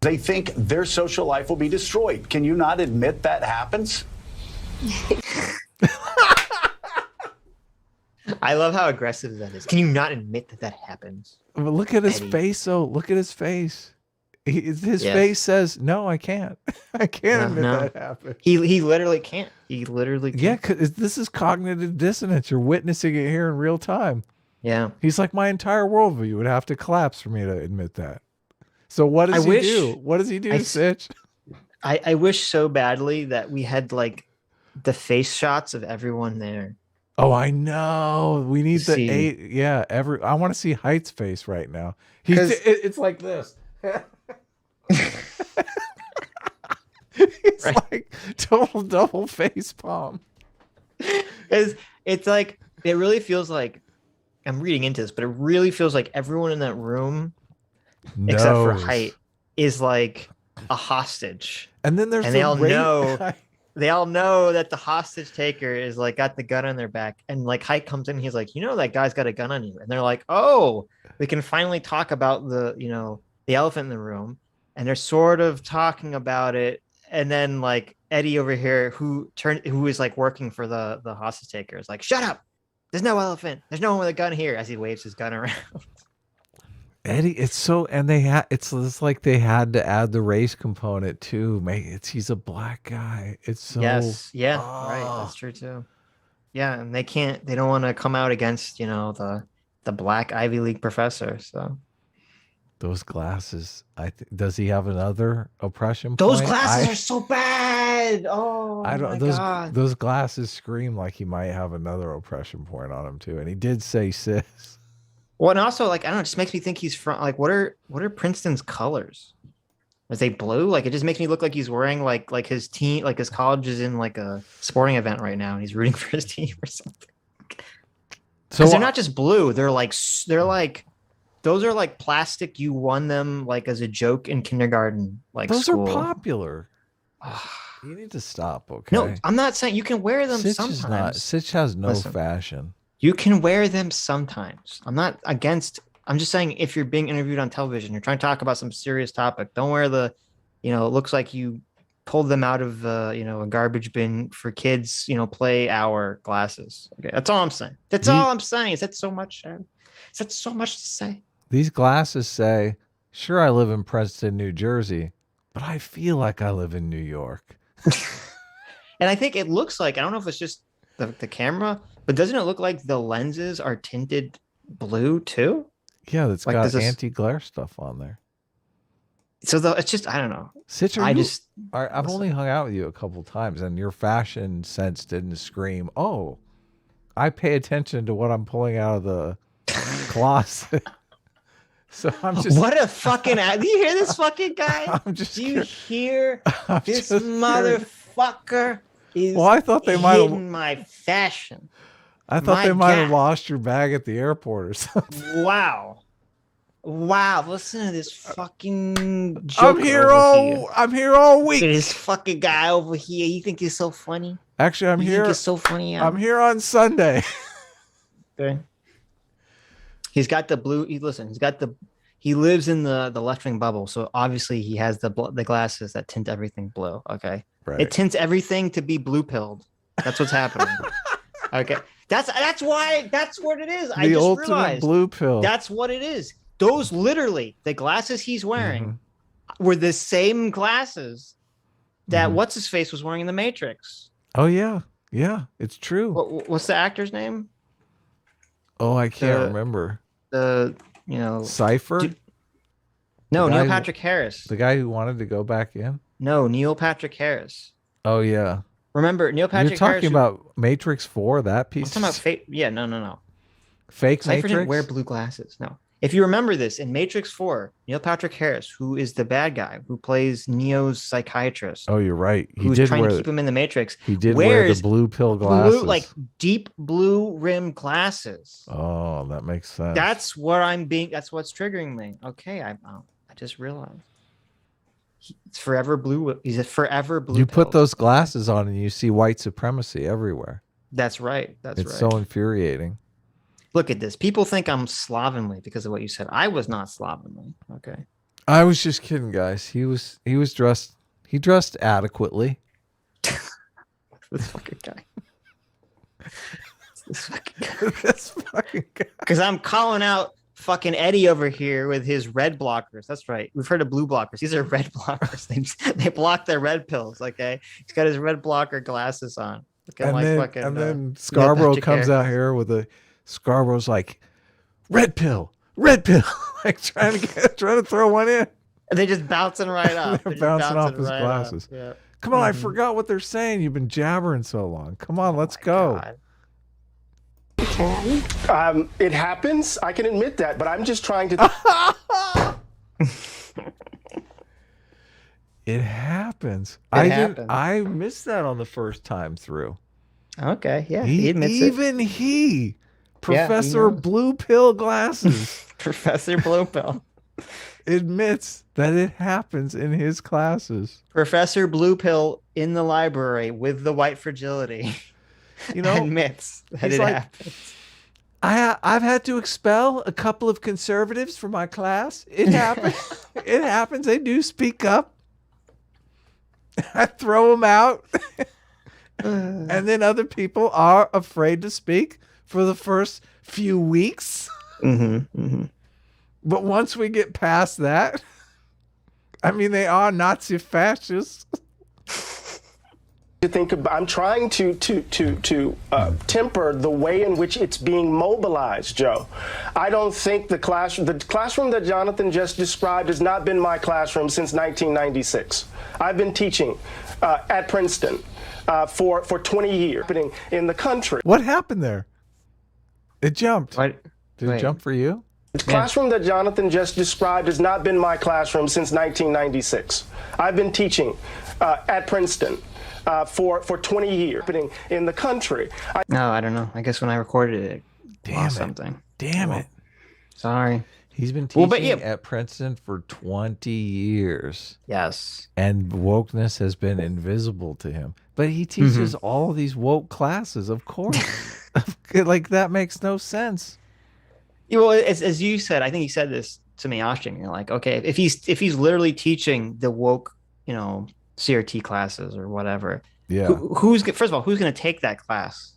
they think their social life will be destroyed. Can you not admit that happens? I love how aggressive that is. Can you not admit that that happens? But look at his face, though. Look at his face. His Yes. face says, "No, I can't. I can't admit that happened." He literally can't. He literally can't. Yeah, 'cause this is cognitive dissonance. You're witnessing it here in real time. Yeah. He's like, my entire worldview would have to collapse for me to admit that. So what does he do? What does he do, Sitch? I wish so badly that we had like the face shots of everyone there. Oh, I know. We need the See. 8. Yeah, I want to see Haidt's face right now. It's like this. It's like total double face palm. It's like, it really feels like, I'm reading into this, but it really feels like everyone in that room, except for Haidt, is like a hostage. And then there's they all know that the hostage taker is like got the gun on their back, and like Haidt comes in, he's like, that guy's got a gun on you, and they're like, oh, we can finally talk about the elephant in the room, and they're sort of talking about it, and then like Eddie over here, who is like working for the hostage taker, is like, shut up, there's no elephant, there's no one with a gun here, as he waves his gun around. Eddie, it's like they had to add the race component too. He's a black guy. It's so Right, that's true too. Yeah, and they don't want to come out against the black Ivy League professor. So those glasses, does he have another oppression point? Those glasses are so bad. Oh, God. Those glasses scream like he might have another oppression point on him too. And he did say cis. Well, and also, like, I don't know, it just makes me think he's from, like, what are Princeton's colors? Is they blue? Like, it just makes me look like he's wearing like his team, like his college is in like a sporting event right now, and he's rooting for his team or something. So they're not just blue; they're like those are like plastic. You won them like as a joke in kindergarten. Like those school. are popular. You need to stop. Okay. No, I'm not saying you can wear them sometimes. Sitch has no fashion. You can wear them sometimes. I'm not against. I'm just saying if you're being interviewed on television, you're trying to talk about some serious topic. Don't wear the, it looks like you pulled them out of, a garbage bin for kids, play hour glasses. Okay, that's all I'm saying. That's all I'm saying. Is that so much? Is that so much to say? These glasses say, "Sure, I live in Princeton, New Jersey, but I feel like I live in New York." And I think it looks like, I don't know if it's just the camera, but doesn't it look like the lenses are tinted blue too? Yeah, that's like got anti-glare stuff on there. So it's just, I don't know. Sitch, I've only hung out with you a couple times, and your fashion sense didn't scream, "Oh, I pay attention to what I'm pulling out of the closet." So I'm just. What a fucking! Do you hear this fucking guy? Do you hear this motherfucker? Well, I thought they might have my fashion. I thought they might have lost your bag at the airport or something. Wow. Listen to this fucking joke. I'm here all week. Look at this fucking guy over here. You think he's so funny? Actually, I'm here. Think he's so funny. I'm here on Sunday. Okay. He's got the blue. He lives in the left wing bubble, so obviously he has the glasses that tint everything blue. Okay. Right. It tints everything to be blue pilled. That's what's happening. Okay. That's why. That's what it is. I just ultimate realized blue pill. That's what it is. Those literally, the glasses he's wearing were the same glasses that what's his face was wearing in the Matrix. Oh yeah, it's true. What's the actor's name? Oh, I can't remember. Cypher. No, Neil Patrick Harris. The guy who wanted to go back in. No, Neil Patrick Harris. Oh yeah. Remember Neil Patrick You're talking Harris, about Matrix 4, that piece? I'm talking about fake. Yeah, no. Fake Cypher Matrix? didn't wear blue glasses. No. If you remember this, in Matrix 4, Neil Patrick Harris, who is the bad guy, who plays Neo's psychiatrist. Oh, you're right. Who's trying to keep him in the Matrix. He did wear the blue pill glasses. Like deep blue rim glasses. Oh, that makes sense. That's what's triggering me. Okay, I just realized. It's forever blue. He's a forever blue. You put those glasses on and you see white supremacy everywhere. That's right. It's so infuriating. Look at this. People think I'm slovenly because of what you said. I was not slovenly. Okay. I was just kidding, guys. He was dressed. He dressed adequately. This fucking guy. This fucking guy. This fucking guy. Because I'm calling out fucking Eddie over here with his red blockers. That's right. We've heard of blue blockers. These are red blockers. They block their red pills. Okay, he's got his red blocker glasses on. And then Scarborough comes out here with Scarborough's like, red pill, like trying to throw one in. And they just bouncing right up. They're bouncing off his glasses. Yeah. Come on, I forgot what they're saying. You've been jabbering so long. Come on, let's go. God. It happens. I can admit that, but I'm just trying to. It happens. Happens. I missed that on the first time through. Okay, yeah, he admits it. Professor Blue Pill Glasses, Professor Blue Pill, admits that it happens in his classes. Professor Blue Pill in the library with the white fragility. Admits that it happens. I've had to expel a couple of conservatives from my class. It happens. It happens. They do speak up. I throw them out. And then other people are afraid to speak for the first few weeks. But once we get past that, I mean, they are Nazi fascists. I'm trying to temper the way in which it's being mobilized, Joe. I don't think the classroom that Jonathan just described has not been my classroom since 1996. I've been teaching at Princeton for 20 years in the country. What happened there? It jumped. What? Did it jump for you? The classroom that Jonathan just described has not been my classroom since 1996. I've been teaching at Princeton for 20 years in the country. No, I don't know. I guess when I recorded it, something. Damn it. Sorry. He's been teaching at Princeton for 20 years. Yes. And wokeness has been invisible to him. But he teaches all these woke classes, of course. Like, that makes no sense. Well, as you said, I think you said this to me, Austin. You're like, okay, if he's literally teaching the woke, CRT classes or whatever. Yeah. First of all, who's going to take that class?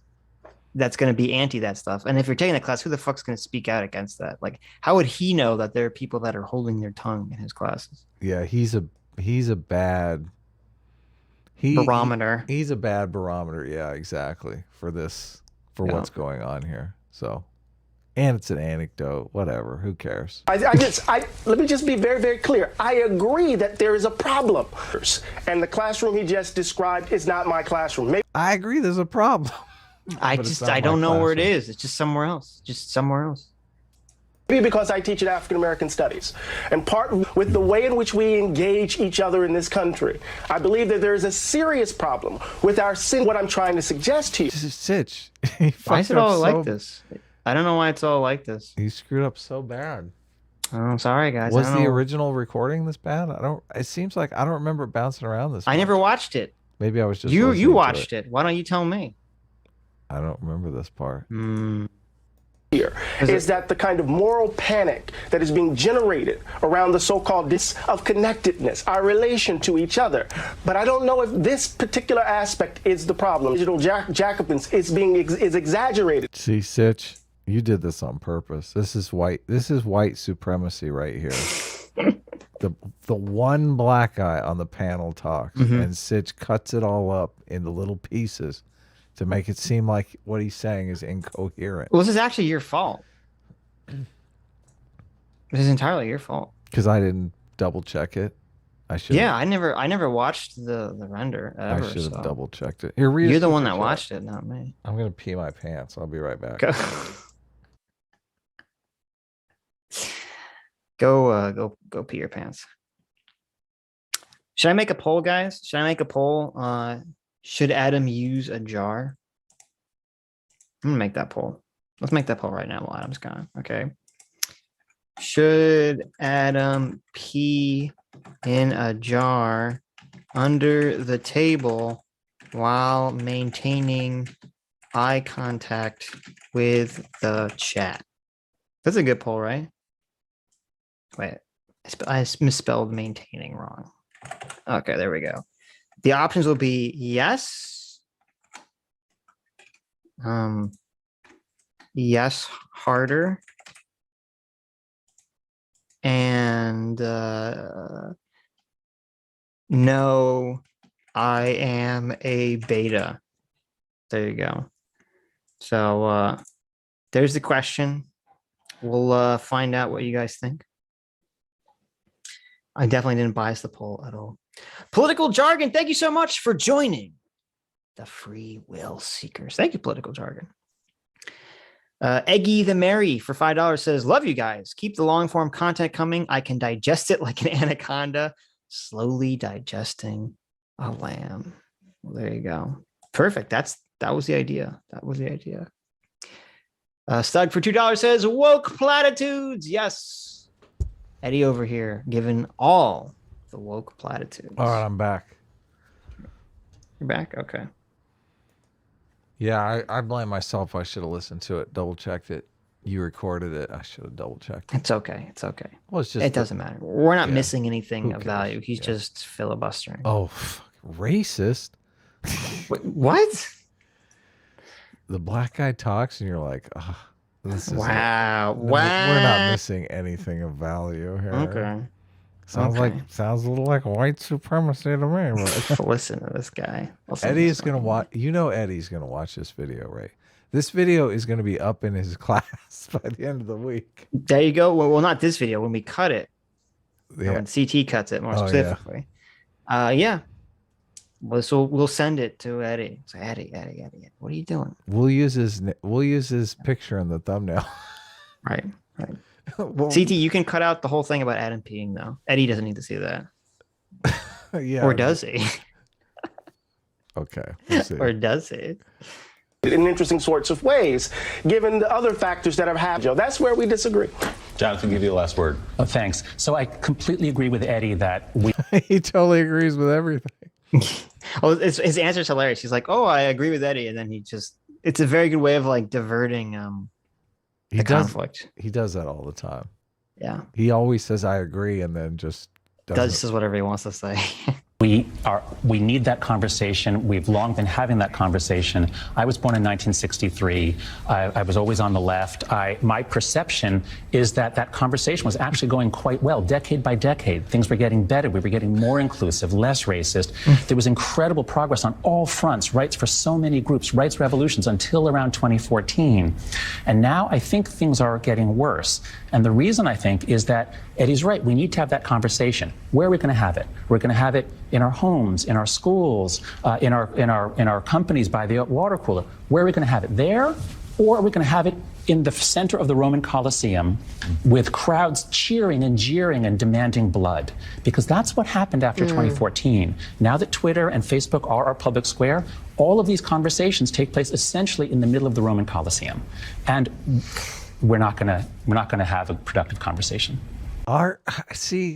That's going to be anti that stuff. And if you're taking that class, who the fuck's going to speak out against that? Like, how would he know that there are people that are holding their tongue in his classes? Yeah, he's a bad barometer. He's a bad barometer. Yeah, exactly. For what's going on here. So. And it's an anecdote, whatever. Who cares? Let me just be very, very clear. I agree that there is a problem. And the classroom he just described is not my classroom. I agree there's a problem. I don't know where it is. It's just somewhere else. Maybe because I teach at African American Studies. And part with the way in which we engage each other in this country, I believe that there is a serious problem with our sin. What I'm trying to suggest to you. This is Sitch. Why is it all like this? I don't know why it's all like this. He screwed up so bad. Oh, I'm sorry, guys. Was the original recording this bad? It seems like I don't remember it bouncing around this much. I never watched it. Maybe I was just you watched it. Why don't you tell me? I don't remember this part. Here is that the kind of moral panic that is being generated around the so-called of connectedness, our relation to each other. But I don't know if this particular aspect is the problem. Digital Jacobins is exaggerated. See, Sitch, you did this on purpose. This is white supremacy right here. The one black guy on the panel talks, and Sitch cuts it all up into little pieces to make it seem like what he's saying is incoherent. Well, this is actually your fault. This is entirely your fault. Because I didn't double check it. I should. Yeah, I never watched the render ever. I should have so. double checked it. You're the one that watched it, not me. I'm gonna pee my pants. I'll be right back. Go pee your pants. Should I make a poll, guys? Should I make a poll? Should Adam use a jar? I'm gonna make that poll. Let's make that poll right now while Adam's gone. Okay. Should Adam pee in a jar under the table while maintaining eye contact with the chat? That's a good poll, right? Wait, I misspelled maintaining wrong. Okay, there we go. The options will be yes, yes harder, And no, I am a beta. There you go. So there's the question. We'll find out what you guys think. I definitely didn't bias the poll at all. Political Jargon, thank you so much for joining the Free Will Seekers. Thank you, Political Jargon. Eggy the Mary for $5 says, love you guys. Keep the long form content coming. I can digest it like an anaconda, slowly digesting a lamb. Well, there you go. Perfect. That was the idea. That was the idea. Stug for $2 says, woke platitudes. Yes. Eddie over here, giving all the woke platitudes. All right, I'm back. You're back? Okay. Yeah, I blame myself. I should have listened to it, double checked it. You recorded it. I should have double checked it. It's okay. It's okay. Well, it's just it doesn't matter. We're not missing anything Who of cares? value. He's just filibustering. Oh, racist. What? The black guy talks and you're like, oh, this is wow. We're not missing anything of value here. Okay. Sounds a little like white supremacy to me. But listen to this guy. Eddie's gonna watch. You know, Eddie's gonna watch this video, right? This video is gonna be up in his class by the end of the week. There you go. Well, not this video. When we cut it, yeah. When CT cuts it more specifically. Yeah. We'll send it to Eddie. So Eddie, what are you doing? We'll use his picture in the thumbnail. Right. Well, CT, you can cut out the whole thing about Adam peeing, though. Eddie doesn't need to see that. Yeah. Or does he? Okay. We'll see. Or does he? In interesting sorts of ways, given the other factors that have happened. That's where we disagree. Jonathan, give you the last word. Oh, thanks. So I completely agree with Eddie that we. He totally agrees with everything. Well, his answer is hilarious. He's like, "Oh, I agree with Eddie," and then it's a very good way of like diverting the conflict. He does that all the time. Yeah. He always says, "I agree," and then just says whatever he wants to say. We need that conversation. We've long been having that conversation. I was born in 1963. I was always on the left. My perception is that conversation was actually going quite well, decade by decade. Things were getting better. We were getting more inclusive, less racist. There was incredible progress on all fronts, rights for so many groups, rights revolutions until around 2014. And now I think things are getting worse. And the reason I think is that Eddie's right. We need to have that conversation. Where are we going to have it? We're going to have it in our homes, in our schools, in our companies by the water cooler. Where are we going to have it? There, or are we going to have it in the center of the Roman Colosseum with crowds cheering and jeering and demanding blood? Because that's what happened after 2014. Now that Twitter and Facebook are our public square, all of these conversations take place essentially in the middle of the Roman Colosseum, and we're not going to have a productive conversation.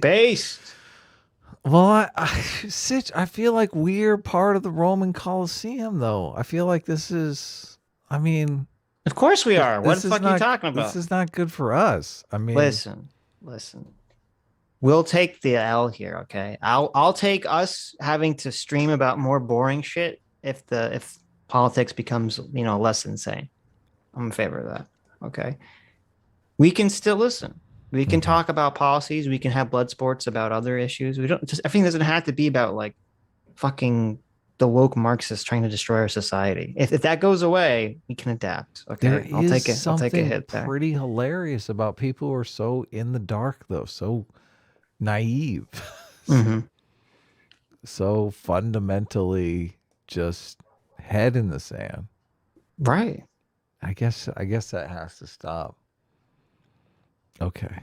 Based. Well, Sitch, I feel like we're part of the Roman Colosseum, though. I feel like this is, of course we are. What the fuck are you talking about? This is not good for us. Listen. We'll take the L here, okay? I'll take us having to stream about more boring shit if politics becomes, less insane. I'm in favor of that. Okay. We can still listen. We can talk about policies. We can have blood sports about other issues. Everything doesn't have to be about like fucking the woke Marxists trying to destroy our society. If that goes away, we can adapt. Okay. I'll take a hit there. Pretty hilarious about people who are so in the dark, though, so naive, so fundamentally just head in the sand. Right. I guess that has to stop. Okay,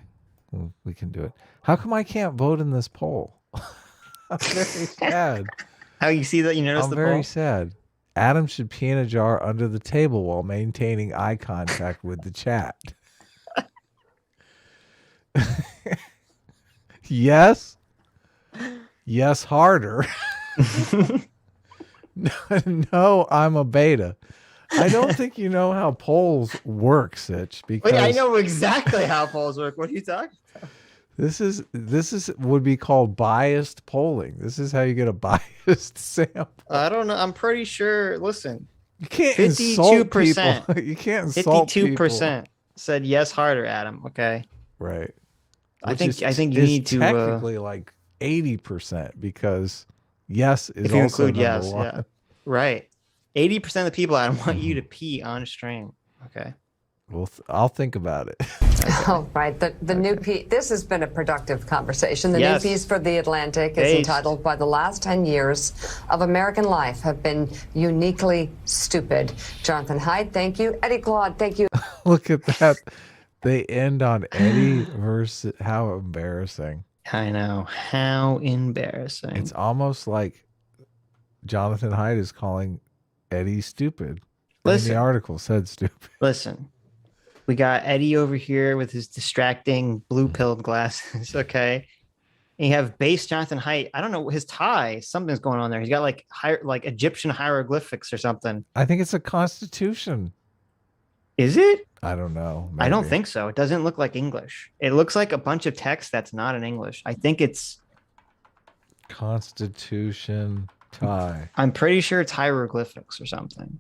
we can do it. How come I can't vote in this poll? I'm very sad. How you see that? You notice the poll? I'm very sad. Adam should pee in a jar under the table while maintaining eye contact with the chat. Yes. Yes, harder. No, I'm a beta. I don't think you know how polls work, Sitch. Because wait, I know exactly how polls work. What are you talking about? This is would be called biased polling. This is how you get a biased sample. I don't know. I'm pretty sure. Listen, you can't insult people. You can't insult 52% said yes harder, Adam. Okay. Right. I think you is need to technically like 80% because yes is if you also include number yes, one. yeah, right. 80% of the people I don't want you to pee on stream. Okay. Well, I'll think about it. Oh, right. The new piece, this has been a productive conversation. The Yes. new piece for The Atlantic is Based. entitled, Why the Last 10 Years of American Life Have Been Uniquely Stupid. Jonathan Haidt, thank you. Eddie Claude, thank you. Look at that. They end on Eddie versus how embarrassing. I know. How embarrassing. It's almost like Jonathan Haidt is calling Eddie stupid. Listen. And the article said stupid. Listen, we got Eddie over here with his distracting blue-pilled glasses, okay? And you have base Jonathan Haidt. I don't know, his tie, something's going on there. He's got like Egyptian hieroglyphics or something. I think it's a constitution. Is it? I don't know. I don't maybe. think so. It doesn't look like English. It looks like a bunch of text that's not in English. I think it's... Constitution tie. I'm pretty sure it's hieroglyphics or something.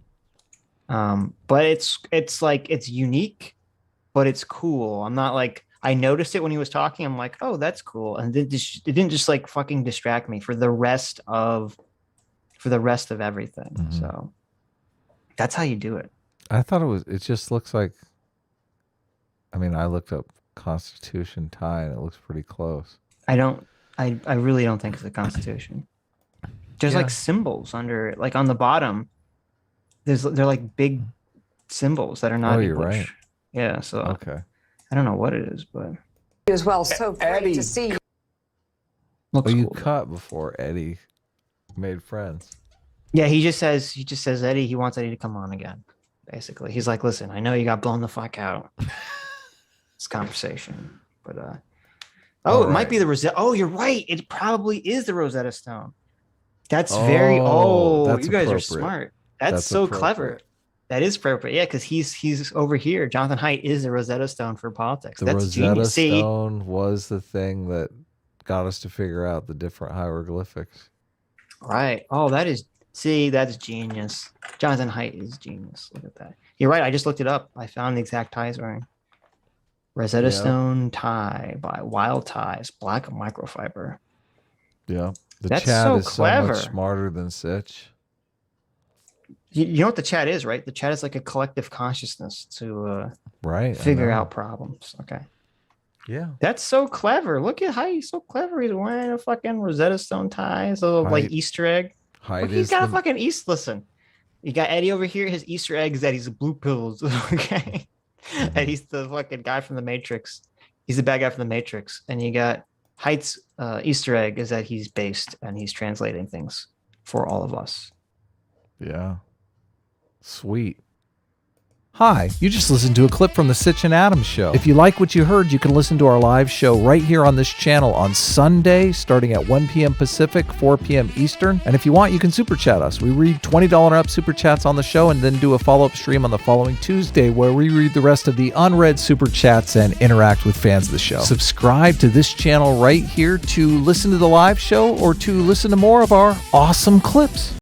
But it's like, it's unique, but it's cool. I'm not like, I noticed it when he was talking. I'm like, oh, that's cool. And it didn't just like fucking distract me for the rest of everything. Mhm. So that's how you do it. I thought it just looks like, I mean, I looked up Constitution tie and it looks pretty close. I really don't think it's the Constitution. There's like symbols under it, like on the bottom. They're like big symbols that are not you're English. right. Yeah, so Okay. I don't know what it is, but You as well. So great Eddie. to see you. looks Well, you cool. cut before Eddie made friends. Yeah, he just says Eddie, he wants Eddie to come on again. Basically, he's like, listen, I know you got blown the fuck out. This conversation, but it might be the Rosetta. Oh, you're right. It probably is the Rosetta Stone. That's very. Oh, that's You guys are appropriate. smart. That's That's so appropriate. clever. That is appropriate. Yeah, because he's over here. Jonathan Haidt is the Rosetta Stone for politics. The That's Rosetta genius. See, Stone was the thing that got us to figure out the different hieroglyphics. right. Oh, that's genius. Jonathan Haidt is genius. Look at that. You're right. I just looked it up. I found the exact tie he's wearing. Rosetta Yeah. Stone tie by Wild Ties, black microfiber. Yeah. The That's chat so is clever. so much smarter than Sitch. You know what the chat is, right? The chat is like a collective consciousness to Right. I figure know. out problems. Okay. Yeah. That's so clever. Look at how he's so clever. He's wearing a fucking Rosetta Stone tie. His little like Haidt- Easter egg. Haidt Look, he's is got a the- fucking Listen, you got Eddie over here. His Easter egg is that he's blue pills. Okay. And he's the fucking guy from the Matrix. He's the bad guy from the Matrix. And you got Haidt's Easter egg is that he's based and he's translating things for all of us. Yeah. Sweet. Hi, you just listened to a clip from the Sitch and Adams show. If you like what you heard, you can listen to our live show right here on this channel on Sunday, starting at 1 p.m. Pacific, 4 p.m. Eastern. And if you want, you can super chat us. We read $20 and up super chats on the show and then do a follow-up stream on the following Tuesday where we read the rest of the unread super chats and interact with fans of the show. Subscribe to this channel right here to listen to the live show or to listen to more of our awesome clips.